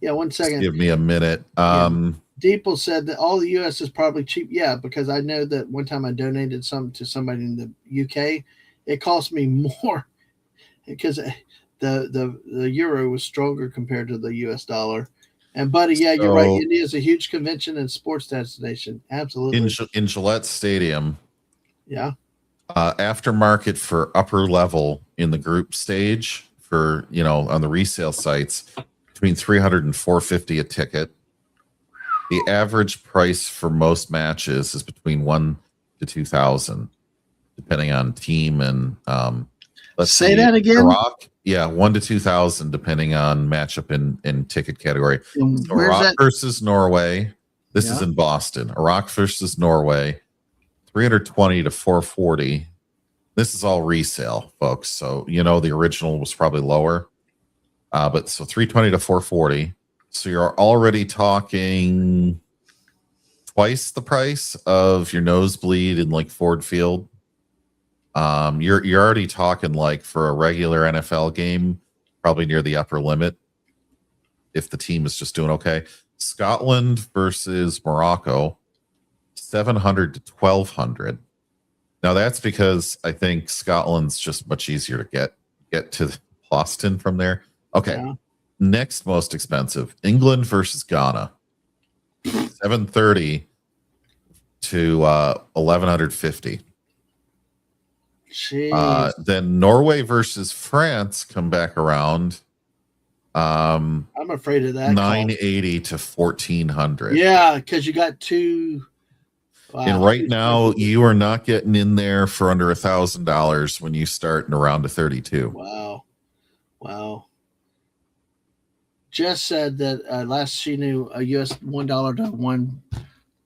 Speaker 1: 1 second.
Speaker 2: Give me a minute.
Speaker 1: Deeple said that all the US is probably cheap. Yeah, because I know that one time I donated something to somebody in the UK. It cost me more because the euro was stronger compared to the US dollar. And buddy, you're right. India is a huge convention and sports destination. Absolutely.
Speaker 2: In Gillette Stadium.
Speaker 1: Yeah.
Speaker 2: Aftermarket for upper level in the group stage for, on the resale sites, between $300 and $450 a ticket. The average price for most matches is between $1,000 to $2,000, depending on team and let's
Speaker 1: say that again.
Speaker 2: Iraq, $1,000 to $2,000 depending on matchup and ticket category. So
Speaker 1: where's
Speaker 2: Iraq versus Norway. This is in Boston. Iraq versus Norway, $320 to $440. This is all resale, folks. So the original was probably lower, but so $320 to $440. So you're already talking twice the price of your nosebleed in like Ford Field. You're already talking like for a regular NFL game, probably near the upper limit if the team is just doing okay. Scotland versus Morocco, $700 to $1,200. Now that's because I think Scotland's just much easier to get to Boston from there. Okay. Yeah. Next most expensive, England versus Ghana, $730 to $1,150. Then Norway versus France come back around.
Speaker 1: I'm afraid of that.
Speaker 2: $980 to $1,400.
Speaker 1: Yeah, because you got two.
Speaker 2: Wow. And right now, you are not getting in there for under $1,000 when you start in a round of 32.
Speaker 1: Wow. Jess said that last she knew a US $1 to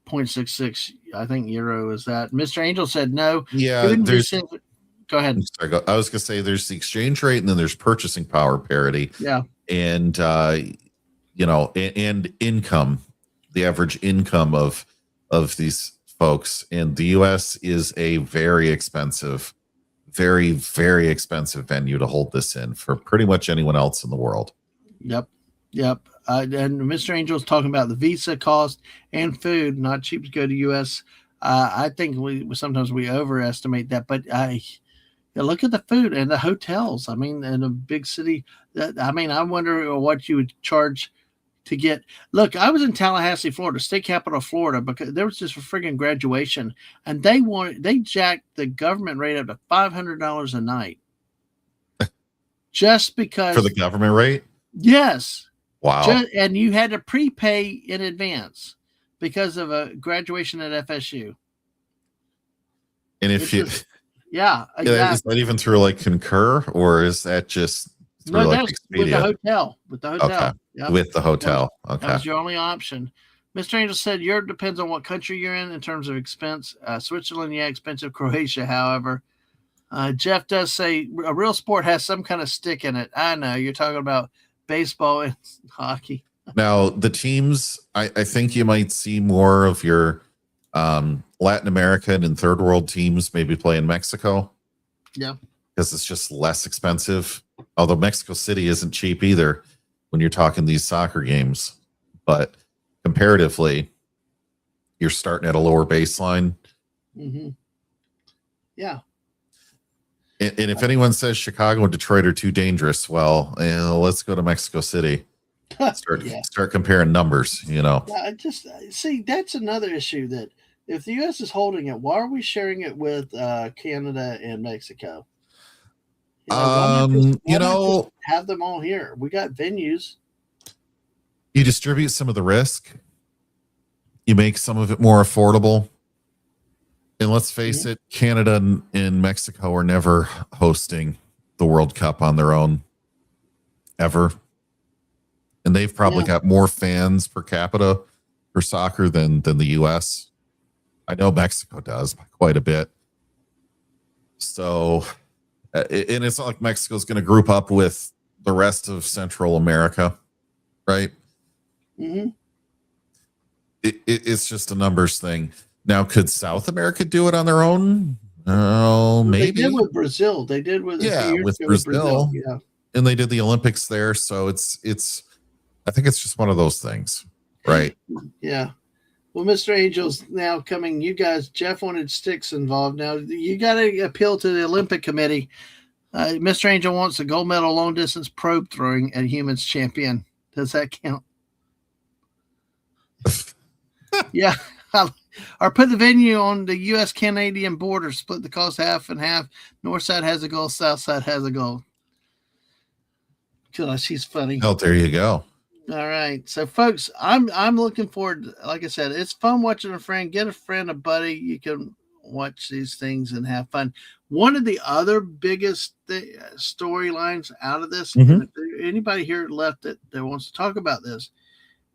Speaker 1: 1.66. I think euro is that. Mr. Angel said no.
Speaker 2: Yeah,
Speaker 1: go ahead.
Speaker 2: I was going to say there's the exchange rate and then there's purchasing power parity.
Speaker 1: Yeah,
Speaker 2: and and income, the average income of these folks. And the U.S. is a very expensive, very, very expensive venue to hold this in for pretty much anyone else in the world.
Speaker 1: Yep. And Mr. Angel's talking about the visa cost and food, not cheap to go to U.S. I think sometimes we overestimate that, but look at the food and the hotels. I mean, in a big city, I wonder what you would charge to get. Look, I was in Tallahassee, Florida, state capital of Florida, because there was just a friggin' graduation, and they jacked the government rate up to $500 a night, just because
Speaker 2: for the government rate.
Speaker 1: Yes.
Speaker 2: Wow.
Speaker 1: And you had to prepay in advance because of a graduation at FSU.
Speaker 2: And if you,
Speaker 1: exactly.
Speaker 2: Is that even through like Concur, or is that just through like Expedia?
Speaker 1: With the hotel.
Speaker 2: Okay. Yep. With the hotel. Okay.
Speaker 1: That was your only option. Mr. Angel said Europe depends on what country you're in terms of expense. Switzerland, expensive. Croatia, however. Jeff does say a real sport has some kind of stick in it. I know you're talking about baseball and hockey.
Speaker 2: Now the teams, I think you might see more of your Latin American and third world teams maybe play in Mexico.
Speaker 1: Yeah,
Speaker 2: because it's just less expensive. Although Mexico City isn't cheap either when you're talking these soccer games, but comparatively, you're starting at a lower baseline.
Speaker 1: Mm-hmm. Yeah.
Speaker 2: And if anyone says Chicago and Detroit are too dangerous, well, let's go to Mexico City. Start comparing numbers,
Speaker 1: I just see that's another issue, that if the U.S. is holding it, why are we sharing it with Canada and Mexico?
Speaker 2: You
Speaker 1: why not just
Speaker 2: know,
Speaker 1: have them all here? We got venues.
Speaker 2: you distribute some of the risk, you make some of it more affordable. And let's face it, Canada and Mexico are never hosting the World Cup on their own ever. And they've probably got more fans per capita for soccer than the US. I know Mexico does by quite a bit. So, and it's not like Mexico's going to group up with the rest of Central America, right?
Speaker 1: Mm-hmm.
Speaker 2: It's just a numbers thing. Now, could South America do it on their own? Oh, maybe.
Speaker 1: They did with Brazil. They did with a few years
Speaker 2: With
Speaker 1: ago with
Speaker 2: Brazil.
Speaker 1: Yeah.
Speaker 2: And they did the Olympics there. So it's I think it's just one of those things, right?
Speaker 1: Yeah. Well, Mr. Angel's now coming. You guys, Jeff wanted sticks involved. Now you got to appeal to the Olympic Committee. Mr. Angel wants a gold medal long distance probe throwing at humans champion. Does that count? Yeah. Or put the venue on the U.S. Canadian border, split the cost half and half. North side has a goal, south side has a goal. Gosh, he's funny.
Speaker 2: Oh, there you go.
Speaker 1: All right, so folks, I'm looking forward. Like I said, it's fun watching a friend. Get a friend, a buddy. You can watch these things and have fun. One of the other biggest storylines out of this, and if anybody here left that wants to talk about this,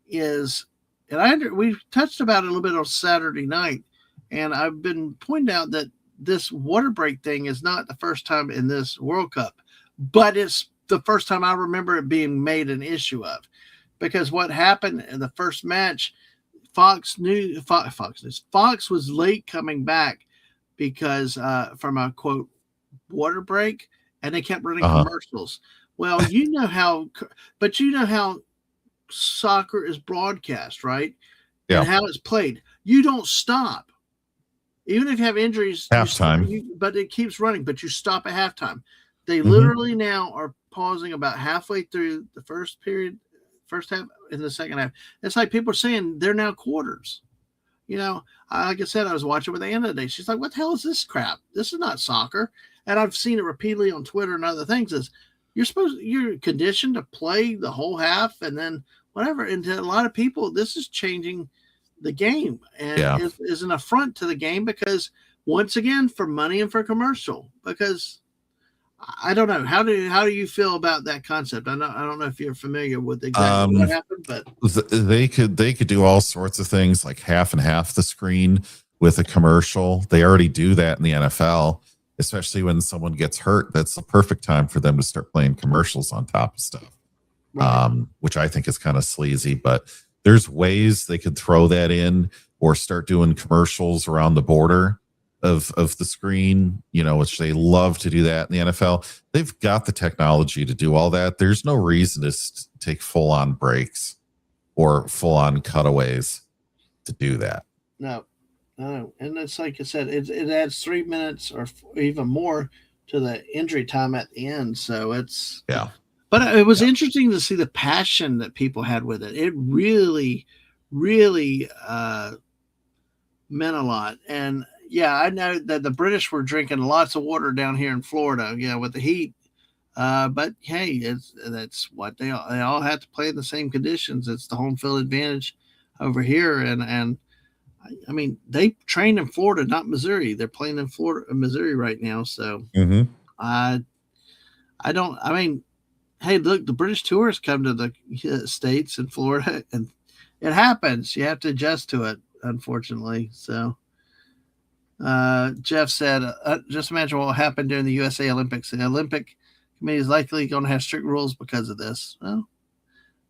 Speaker 1: is, and we touched about it a little bit on Saturday night, and I've been pointing out that this water break thing is not the first time in this World Cup, but it's the first time I remember it being made an issue of. Because what happened in the first match, Fox News was late coming back because from a quote water break, and they kept running commercials. Well, you know how soccer is broadcast, right?
Speaker 2: Yeah.
Speaker 1: And how it's played. You don't stop, even if you have injuries.
Speaker 2: Halftime,
Speaker 1: but it keeps running. But you stop at halftime. They literally now are pausing about halfway through the first period. First half in the second half. It's like people are saying they're now quarters. You know, like I said, I was watching with Anna today. She's like, what the hell is this crap? This is not soccer. And I've seen it repeatedly on Twitter and other things. Is you're conditioned to play the whole half and then whatever. And to a lot of people, this is changing the game and is an affront to the game because once again, for money and for commercial, because I don't know. How do you feel about that concept? I don't know if you're familiar with exactly what happened, but
Speaker 2: they could do all sorts of things like half and half the screen with a commercial. They already do that in the NFL, especially when someone gets hurt. That's the perfect time for them to start playing commercials on top of stuff, which I think is kind of sleazy. But there's ways they could throw that in or start doing commercials around the border of the screen, you know, which they love to do that in the NFL. They've got the technology to do all that. There's no reason to take full on breaks or full on cutaways to do that.
Speaker 1: No. And it's like I said, it adds 3 minutes or even more to the injury time at the end. So it's But it was interesting to see the passion that people had with it. It really, really meant a lot. And yeah, I know that the British were drinking lots of water down here in Florida, with the heat. But hey, that's what they all have to play in the same conditions. It's the home field advantage over here, and I mean they train in Florida, not Missouri. They're playing in Missouri right now. So I don't. I mean, hey, look, the British tourists come to the States and Florida, and it happens. You have to adjust to it, unfortunately. So. Jeff said, just imagine what will happen during the USA Olympics. The Olympic Committee is likely going to have strict rules because of this. Well,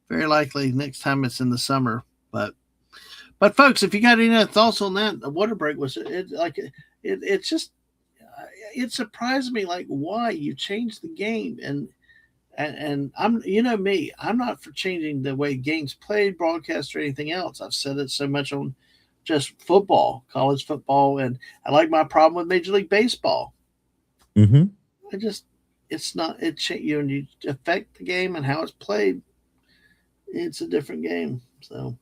Speaker 1: very likely next time it's in the summer. But folks, if you got any other thoughts on that, the water break was it's just it surprised me like why you changed the game and I'm me, I'm not for changing the way games played, broadcast, or anything else. I've said it so much on just football, college football, and I like my problem with Major League Baseball. It's not when you affect the game and how it's played, it's a different game. So,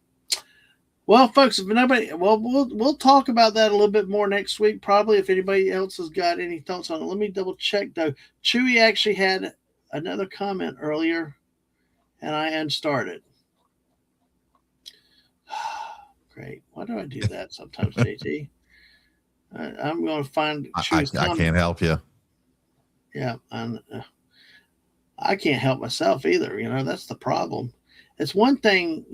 Speaker 1: Well, folks, if nobody, well, we'll talk about that a little bit more next week, probably. If anybody else has got any thoughts on it, let me double check though. Chewy actually had another comment earlier, and I unstarted. Great. Why do I do that sometimes, JT? I'm going to find Chewy's
Speaker 2: I
Speaker 1: comment.
Speaker 2: can't help you.
Speaker 1: Yeah, I can't help myself either. That's the problem. It's one thing,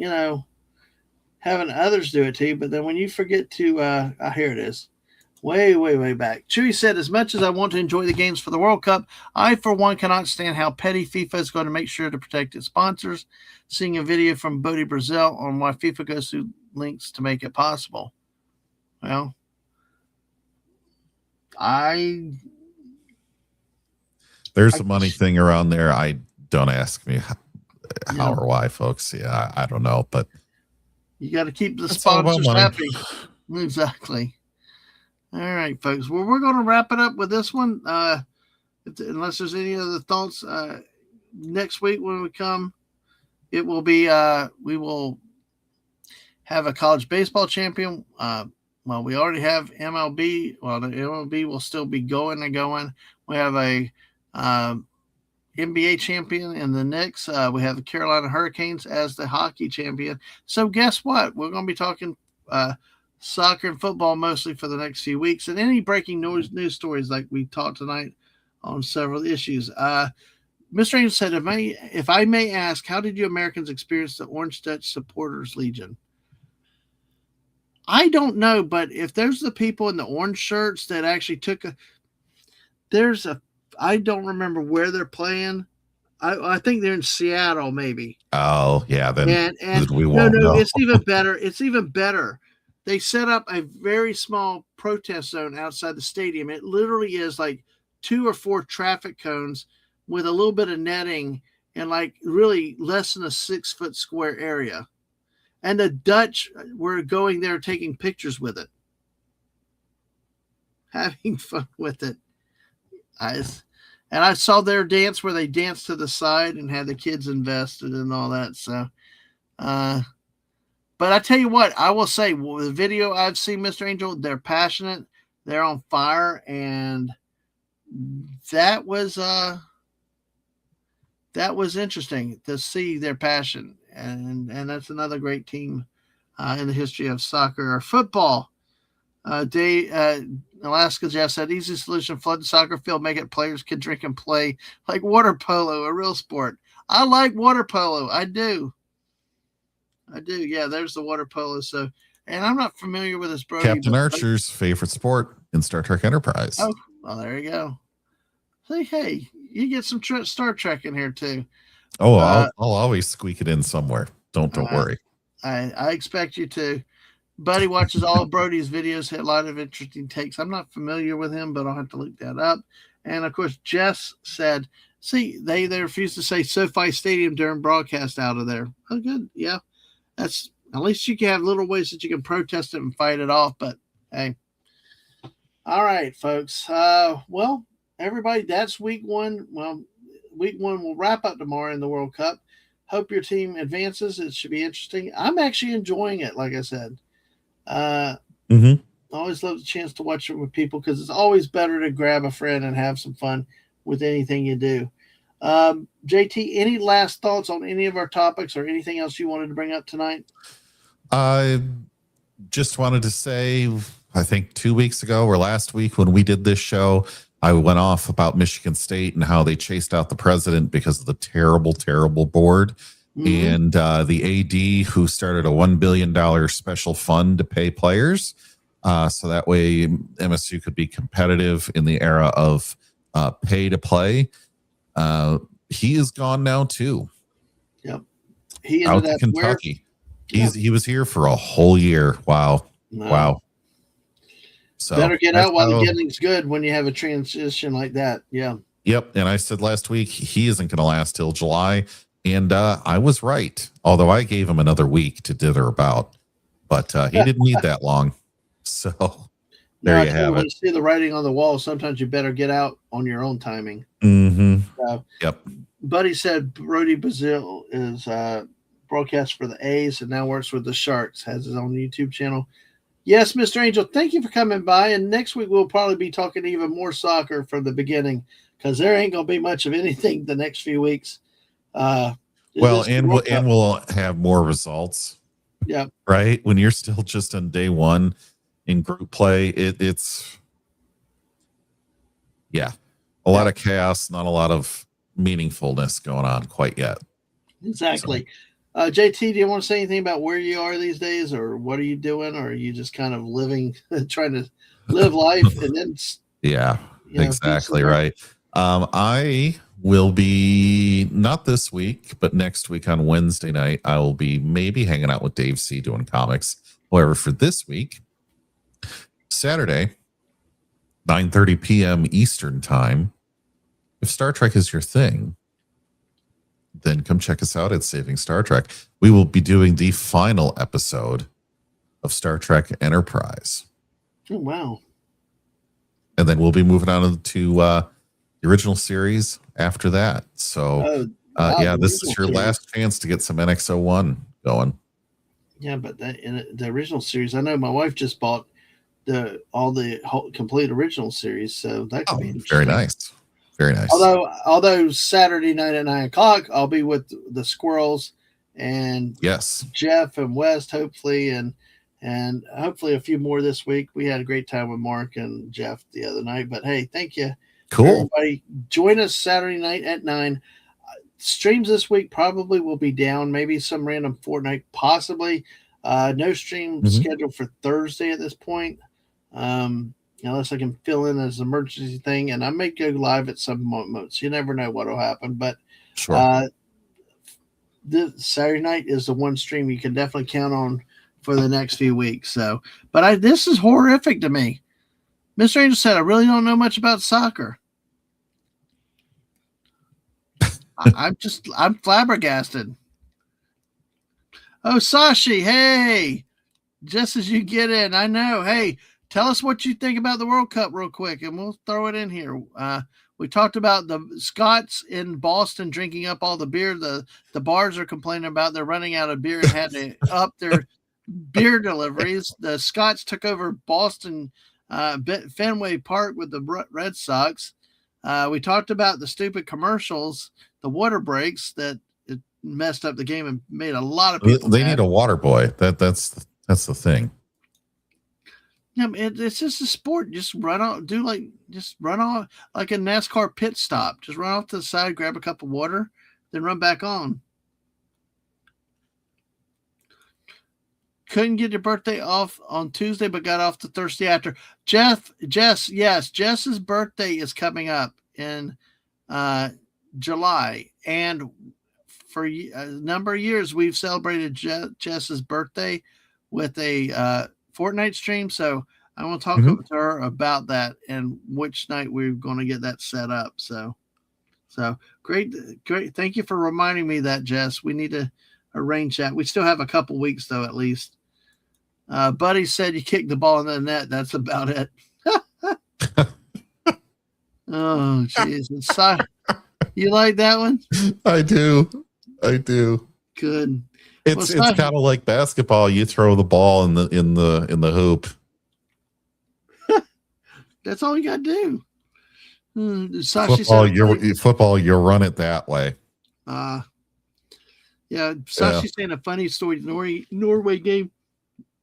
Speaker 1: having others do it to you, but then when you forget to, here it is. Way, way, way back. Chewy said, as much as I want to enjoy the games for the World Cup, I, for one, cannot stand how petty FIFA is going to make sure to protect its sponsors. Seeing a video from Bodie Brazil on why FIFA goes through links to make it possible. Well,
Speaker 2: there's a money thing around there. I don't ask me how or why, folks. Yeah, I don't know, but
Speaker 1: you got to keep the sponsors happy. Exactly. All right, folks. Well, we're going to wrap it up with this one. Unless there's any other thoughts, next week when we come, it will be we will have a college baseball champion. Well, we already have MLB. Well, the MLB will still be going and going. We have a NBA champion in the Knicks. We have the Carolina Hurricanes as the hockey champion. So guess what? We're going to be talking soccer and football mostly for the next few weeks, and any breaking news stories like we talked tonight on several issues. Mr. Angel said, if I may ask, how did you Americans experience the Orange Dutch Supporters Legion? I don't know, but if there's the people in the orange shirts that actually took I don't remember where they're playing. I think they're in Seattle, maybe.
Speaker 2: Oh, yeah. Then
Speaker 1: we won't know. It's even better. It's even better. They set up a very small protest zone outside the stadium. It literally is like 2 or 4 traffic cones with a little bit of netting and like really less than a 6-foot square area. And the Dutch were going there taking pictures with it, having fun with it. And I saw their dance where they danced to the side and had the kids invested and all that. So, but I tell you what, I will say, the video I've seen, Mr. Angel, they're passionate, they're on fire, and that was interesting to see their passion, and that's another great team in the history of soccer or football. Alaska Jeff said, easy solution, flood the soccer field, make it players can drink and play like water polo, a real sport. I like water polo. I do. Yeah, there's the water polo. So, and I'm not familiar with this, Brody.
Speaker 2: Captain Archer's favorite sport in Star Trek Enterprise.
Speaker 1: Oh, well, there you go. See, hey, you get some Star Trek in here too.
Speaker 2: Oh, I'll always squeak it in somewhere. Don't worry.
Speaker 1: I expect you to. Buddy watches all of Brody's videos, had a lot of interesting takes. I'm not familiar with him, but I'll have to look that up. And of course, Jess said, see, they refused to say SoFi Stadium during broadcast out of there. Oh, good. Yeah. That's at least you can have little ways that you can protest it and fight it off. But hey. All right, folks. Well, everybody, that's week 1. Well, week 1 will wrap up tomorrow in the World Cup. Hope your team advances. It should be interesting. I'm actually enjoying it, like I said. I always love the chance to watch it with people because it's always better to grab a friend and have some fun with anything you do. JT, any last thoughts on any of our topics or anything else you wanted to bring up tonight?
Speaker 2: I just wanted to say, I think 2 weeks ago or last week when we did this show, I went off about Michigan State and how they chased out the president because of the terrible, terrible board. And the AD who started a $1 billion special fund to pay players. So that way MSU could be competitive in the era of pay to play. He is gone now too.
Speaker 1: Yep. He
Speaker 2: ended out to Kentucky. He was here for a whole year. Wow. Wow. So
Speaker 1: better get out while the getting's good when you have a transition like that. Yeah.
Speaker 2: Yep. And I said last week, he isn't going to last till July. And I was right, although I gave him another week to dither about, but he didn't need that long. So there you have it.
Speaker 1: When you see the writing on the wall, sometimes you better get out on your own timing.
Speaker 2: So, yep.
Speaker 1: Buddy said Brody Brazil is broadcast for the A's and now works with the Sharks. Has his own YouTube channel. Yes, Mr. Angel, thank you for coming by. And next week we'll probably be talking even more soccer from the beginning because there ain't gonna be much of anything the next few weeks.
Speaker 2: Well, and we'll have more results.
Speaker 1: Yeah.
Speaker 2: Right. When you're still just on day one in group play, it's a lot of chaos, not a lot of meaningfulness going on quite yet.
Speaker 1: Exactly. So, JT, do you want to say anything about where you are these days, or what are you doing, or are you just kind of living, trying to live life, and then
Speaker 2: exactly right. I will be not this week, but next week on Wednesday night, I will be maybe hanging out with Dave C doing comics. However, for this week, Saturday, 9:30 p.m. Eastern time, if Star Trek is your thing, then come check us out at Saving Star Trek. We will be doing the final episode of Star Trek Enterprise.
Speaker 1: Oh, wow.
Speaker 2: And then we'll be moving on to the original series after that. So, this is your last chance to get some NX-01 going.
Speaker 1: Yeah, but in the original series, I know my wife just bought all the whole complete original series, so that could be
Speaker 2: very nice. Very nice.
Speaker 1: Although Saturday night at 9:00, I'll be with the Squirrels and Jeff and West, hopefully, and hopefully a few more this week. We had a great time with Mark and Jeff the other night. But hey, thank you.
Speaker 2: Cool.
Speaker 1: Everybody, join us Saturday night at 9. Streams this week probably will be down. Maybe some random Fortnite, possibly. No stream scheduled for Thursday at this point. Unless I can fill in as an emergency thing, and I may go live at some moments. You never know what will happen, but this Saturday night is the one stream you can definitely count on for the next few weeks. So, but this is horrific to me. Mr. Angel said, I really don't know much about soccer. I'm flabbergasted. Oh, Sashi, hey, just as you get in, I know. Hey, tell us what you think about the World Cup real quick, and we'll throw it in here. We talked about the Scots in Boston drinking up all the beer. The bars are complaining about they're running out of beer and had to up their beer deliveries. The Scots took over Boston Fenway Park with the Red Sox. We talked about the stupid commercials, the water breaks that it messed up the game and made a lot of people.
Speaker 2: They need a water boy. That's the thing.
Speaker 1: Yeah, it's just a sport. Just run off like a NASCAR pit stop. Just run off to the side, grab a cup of water, then run back on. Couldn't get your birthday off on Tuesday, but got off the Thursday after. Jess's birthday is coming up in July, and for a number of years we've celebrated Jess's birthday with a Fortnite stream. So I want to talk to her about that and which night we're going to get that set up. So great. Thank you for reminding me that, Jess. We need to arrange that. We still have a couple weeks though, at least. Buddy said you kicked the ball in the net. That's about it. Oh, Jesus. You like that one?
Speaker 2: I do.
Speaker 1: Good.
Speaker 2: It's kind of like basketball. You throw the ball in the hoop.
Speaker 1: That's all you got to do.
Speaker 2: Football, you run it that way.
Speaker 1: Sashi's saying a funny story. Norway game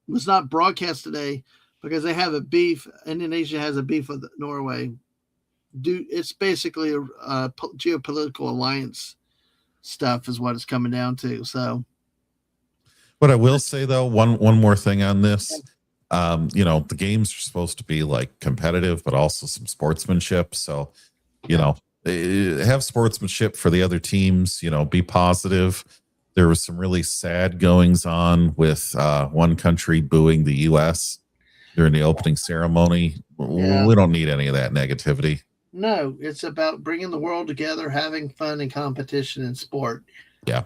Speaker 1: was not broadcast today because they have a beef. Indonesia has a beef with Norway. It's basically a geopolitical alliance stuff is what it's coming down to. So,
Speaker 2: what I will say though, one more thing on this, the games are supposed to be like competitive, but also some sportsmanship. So, have sportsmanship for the other teams. Be positive. There was some really sad goings on with one country booing the U.S. during the opening ceremony. Yeah. We don't need any of that negativity.
Speaker 1: No, it's about bringing the world together, having fun and competition in sport.
Speaker 2: Yeah.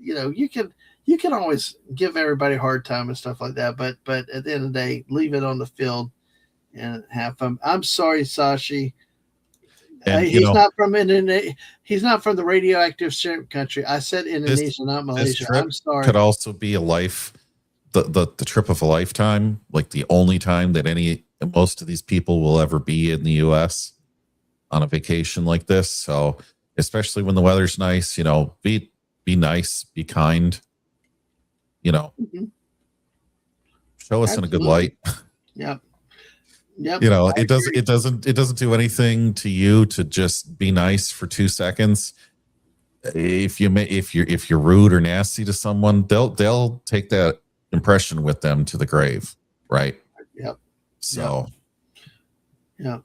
Speaker 1: You can always give everybody a hard time and stuff like that, but at the end of the day, leave it on the field and have fun. I'm sorry, Sashi.
Speaker 2: And
Speaker 1: He's not from Indonesia. He's not from the radioactive shrimp country. I said
Speaker 2: this
Speaker 1: Indonesia, not
Speaker 2: this
Speaker 1: Malaysia.
Speaker 2: trip
Speaker 1: I'm sorry.
Speaker 2: could also be a life, the trip of a lifetime, like the only time that most of these people will ever be in the US on a vacation like this. So especially when the weather's nice, be nice, be kind,
Speaker 1: Mhm.
Speaker 2: show us in a good light.
Speaker 1: Yep. Yep.
Speaker 2: It doesn't do anything to you to just be nice for 2 seconds. If you're rude or nasty to someone, they'll take that impression with them to the grave, right?
Speaker 1: Yep.
Speaker 2: So
Speaker 1: Yep.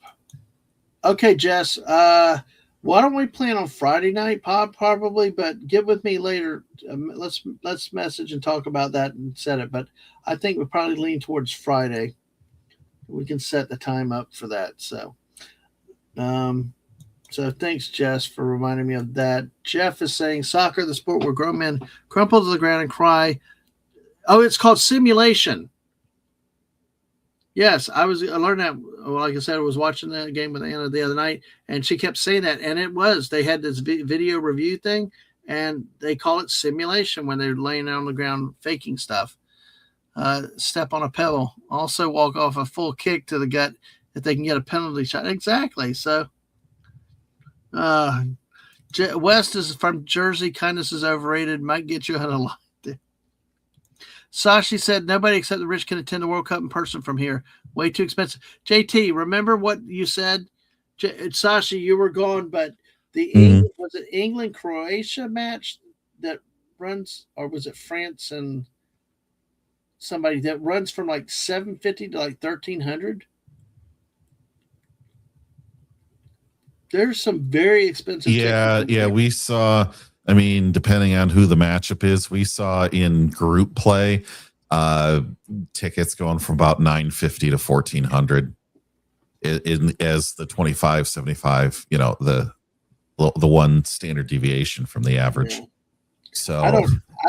Speaker 1: Okay, Jess. Why don't we plan on Friday night? Probably, but get with me later. Let's message and talk about that and set it. But I think we'll probably lean towards Friday. We can set the time up for that. So thanks, Jess, for reminding me of that. Jeff is saying soccer, the sport where grown men crumple to the ground and cry. Oh, it's called simulation. Yes, I learned that. Like I said, I was watching the game with Anna the other night, and she kept saying that. And they had this video review thing, and they call it simulation when they're laying on the ground faking stuff. Step on a pebble. Also walk off a full kick to the gut if they can get a penalty shot. Exactly. So, West is from Jersey. Kindness is overrated. Might get you out of line. Sashi said nobody except the rich can attend the World Cup in person from here. Way too expensive. JT, remember what you said? Sashi, you were gone, but was it England-Croatia match that runs, or was it France and somebody that runs from like $750 to like $1,300? There's some very expensive
Speaker 2: tickets. Yeah, we saw, depending on who the matchup is, we saw in group play tickets going from about $950 to $1,400 as the 25-75, the one standard deviation from the average. Yeah. So
Speaker 1: I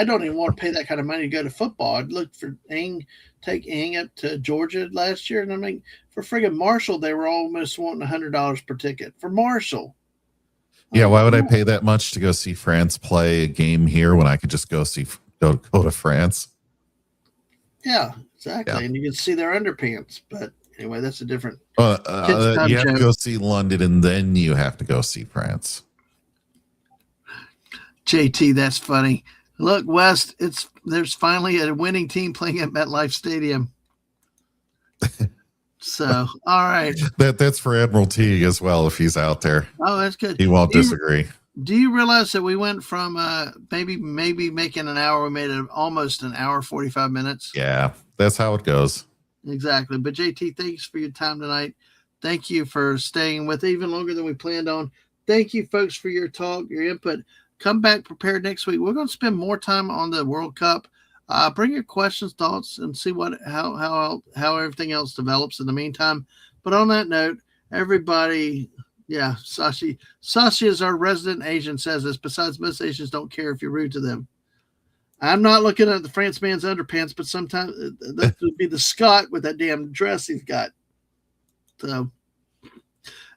Speaker 1: don't even want to pay that kind of money to go to football. I'd look for take Ing up to Georgia last year, and for friggin' Marshall, they were almost wanting $100 per ticket for Marshall.
Speaker 2: Yeah, why would I pay that much to go see France play a game here when I could just go to France?
Speaker 1: Yeah, exactly, yeah. And you can see their underpants. But anyway, that's a different.
Speaker 2: You have to go see London, and then you have to go see France.
Speaker 1: JT, that's funny. Look, West, there's finally a winning team playing at MetLife Stadium. So, all right.
Speaker 2: That's for Admiral Teague as well, if he's out there.
Speaker 1: Oh, that's good.
Speaker 2: He won't disagree.
Speaker 1: Do you realize that we went from maybe making an hour, we made it almost an hour, 45 minutes?
Speaker 2: Yeah, that's how it goes.
Speaker 1: Exactly. But JT, thanks for your time tonight. Thank you for staying with even longer than we planned on. Thank you, folks, for your talk, your input. Come back prepared next week. We're going to spend more time on the World Cup. Bring your questions, thoughts, and see how everything else develops in the meantime. But on that note, everybody, yeah, Sashi is our resident Asian, says this. Besides, most Asians don't care if you're rude to them. I'm not looking at the France man's underpants, but sometimes that would be the Scot with that damn dress he's got. So,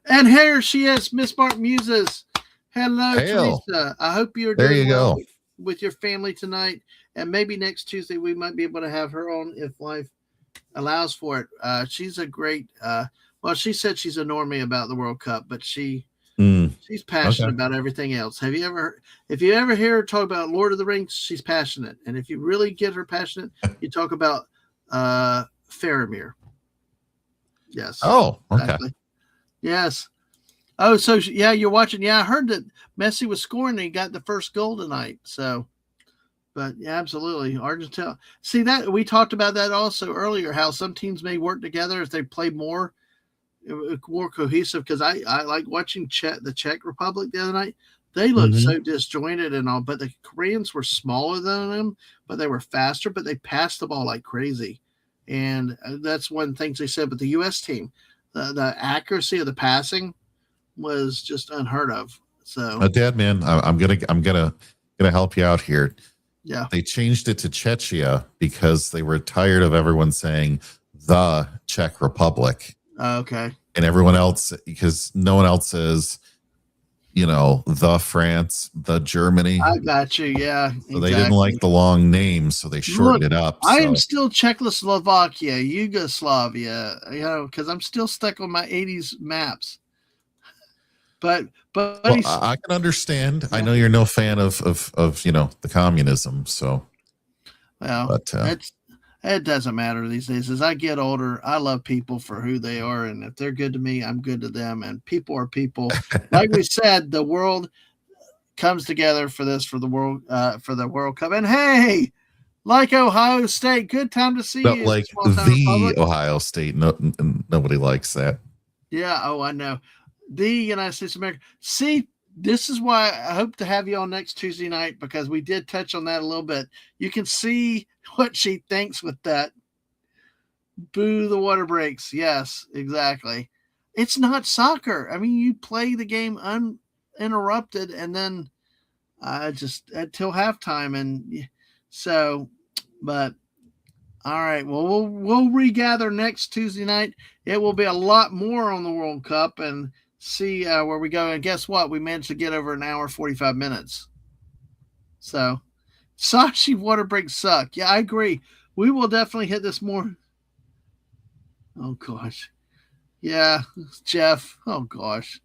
Speaker 1: and here she is, Miss Mark Muses. Hello, Teresa. I hope you're doing well with your family tonight. And maybe next Tuesday we might be able to have her on if life allows for it. She's a great, she said she's a normie about the World Cup, but she's passionate about everything else. If you ever hear her talk about Lord of the Rings, she's passionate. And if you really get her passionate, you talk about Faramir. Yes.
Speaker 2: Oh, okay.
Speaker 1: Exactly. Yes. Oh, so yeah, you're watching. Yeah, I heard that Messi was scoring and he got the first goal tonight. So, but yeah, absolutely. Argentina. See that we talked about that also earlier, how some teams may work together if they play more cohesive. Because I like watching the Czech Republic the other night. They looked so disjointed and all, but the Koreans were smaller than them, but they were faster, but they passed the ball like crazy. And that's one of the things they said. But the U.S. team, the accuracy of the passing was just unheard of. So,
Speaker 2: Dadman, I'm gonna help you out here.
Speaker 1: Yeah,
Speaker 2: they changed it to Czechia because they were tired of everyone saying the Czech Republic.
Speaker 1: Okay.
Speaker 2: and everyone else, because no one else says, the France, the Germany.
Speaker 1: I got you. Yeah,
Speaker 2: So they didn't like
Speaker 1: exactly.
Speaker 2: the long names, so they
Speaker 1: Look,
Speaker 2: shortened it up.
Speaker 1: I am
Speaker 2: So,
Speaker 1: still Czechoslovakia, Yugoslavia, because I'm still stuck on my 80s maps. But
Speaker 2: well,
Speaker 1: he's
Speaker 2: I can understand. I
Speaker 1: yeah,
Speaker 2: know you're no fan of the communism. So,
Speaker 1: well,
Speaker 2: but
Speaker 1: it doesn't matter these days. As I get older, I love people for who they are, and if they're good to me, I'm good to them. And people are people. Like we said, the world comes together for this for the World Cup. And hey, like Ohio State, good time to see
Speaker 2: but
Speaker 1: you,
Speaker 2: like
Speaker 1: small town
Speaker 2: the
Speaker 1: republic.
Speaker 2: Ohio State, nobody likes that.
Speaker 1: Yeah, oh, I know. The United States of America. See, this is why I hope to have you on next Tuesday night because we did touch on that a little bit. You can see what she thinks with that. Boo the water breaks. Yes, exactly. It's not soccer. I mean, you play the game uninterrupted and then just until halftime. And so, but all right. Well, we'll regather next Tuesday night. It will be a lot more on the World Cup and see where we go. And guess what? We managed to get over an hour 45 minutes. So Sashi water breaks suck. Yeah, I agree. We will definitely hit this more. Oh gosh. Yeah, Jeff. Oh gosh.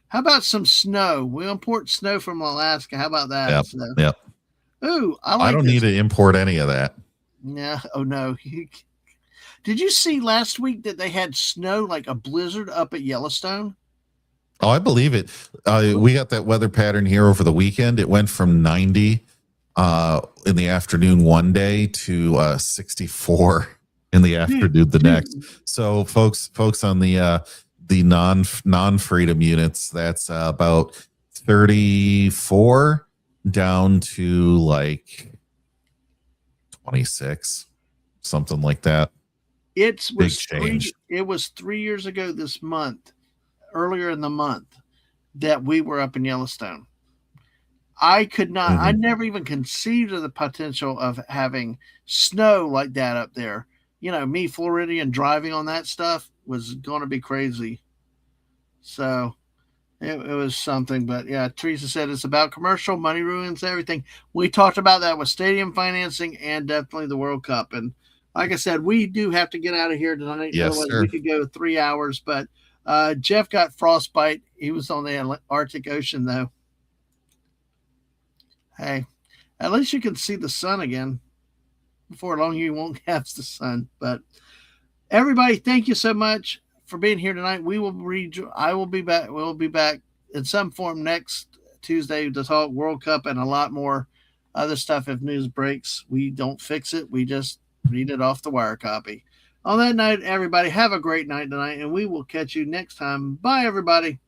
Speaker 1: How about some snow? We import snow from Alaska. How about that?
Speaker 2: Yep.
Speaker 1: So,
Speaker 2: Yep.
Speaker 1: ooh, I
Speaker 2: I
Speaker 1: like
Speaker 2: don't need
Speaker 1: this.
Speaker 2: to import any of that.
Speaker 1: Yeah. Oh no. Did you see last week that they had snow like a blizzard up at Yellowstone?
Speaker 2: Oh, I believe it. We got that weather pattern here over the weekend. It went from 90 in the afternoon one day to 64 in the afternoon the
Speaker 1: Dude,
Speaker 2: next. So, folks on the non freedom units, that's about 34 down to like 26, something like that. Big change.
Speaker 1: It was 3 years ago this month, earlier in the month, that we were up in Yellowstone. I
Speaker 2: Mhm.
Speaker 1: never even conceived of the potential of having snow like that up there. Me, Floridian, driving on that stuff was going to be crazy. So it was something. But yeah, Teresa said it's about commercial, money ruins everything. We talked about that with stadium financing and definitely the World Cup. And like I said, we do have to get out of here tonight.
Speaker 2: Yes,
Speaker 1: Otherwise, we
Speaker 2: sir.
Speaker 1: could go 3 hours. But Jeff got frostbite. He was on the Arctic Ocean, though. Hey, at least you can see the sun again. Before long, you won't have the sun. But everybody, thank you so much for being here tonight. I will be back. We'll be back in some form next Tuesday to talk World Cup and a lot more other stuff. If news breaks, we don't fix it. We just read it off the wire copy. On that night, everybody, have a great night tonight, and we will catch you next time. Bye, everybody.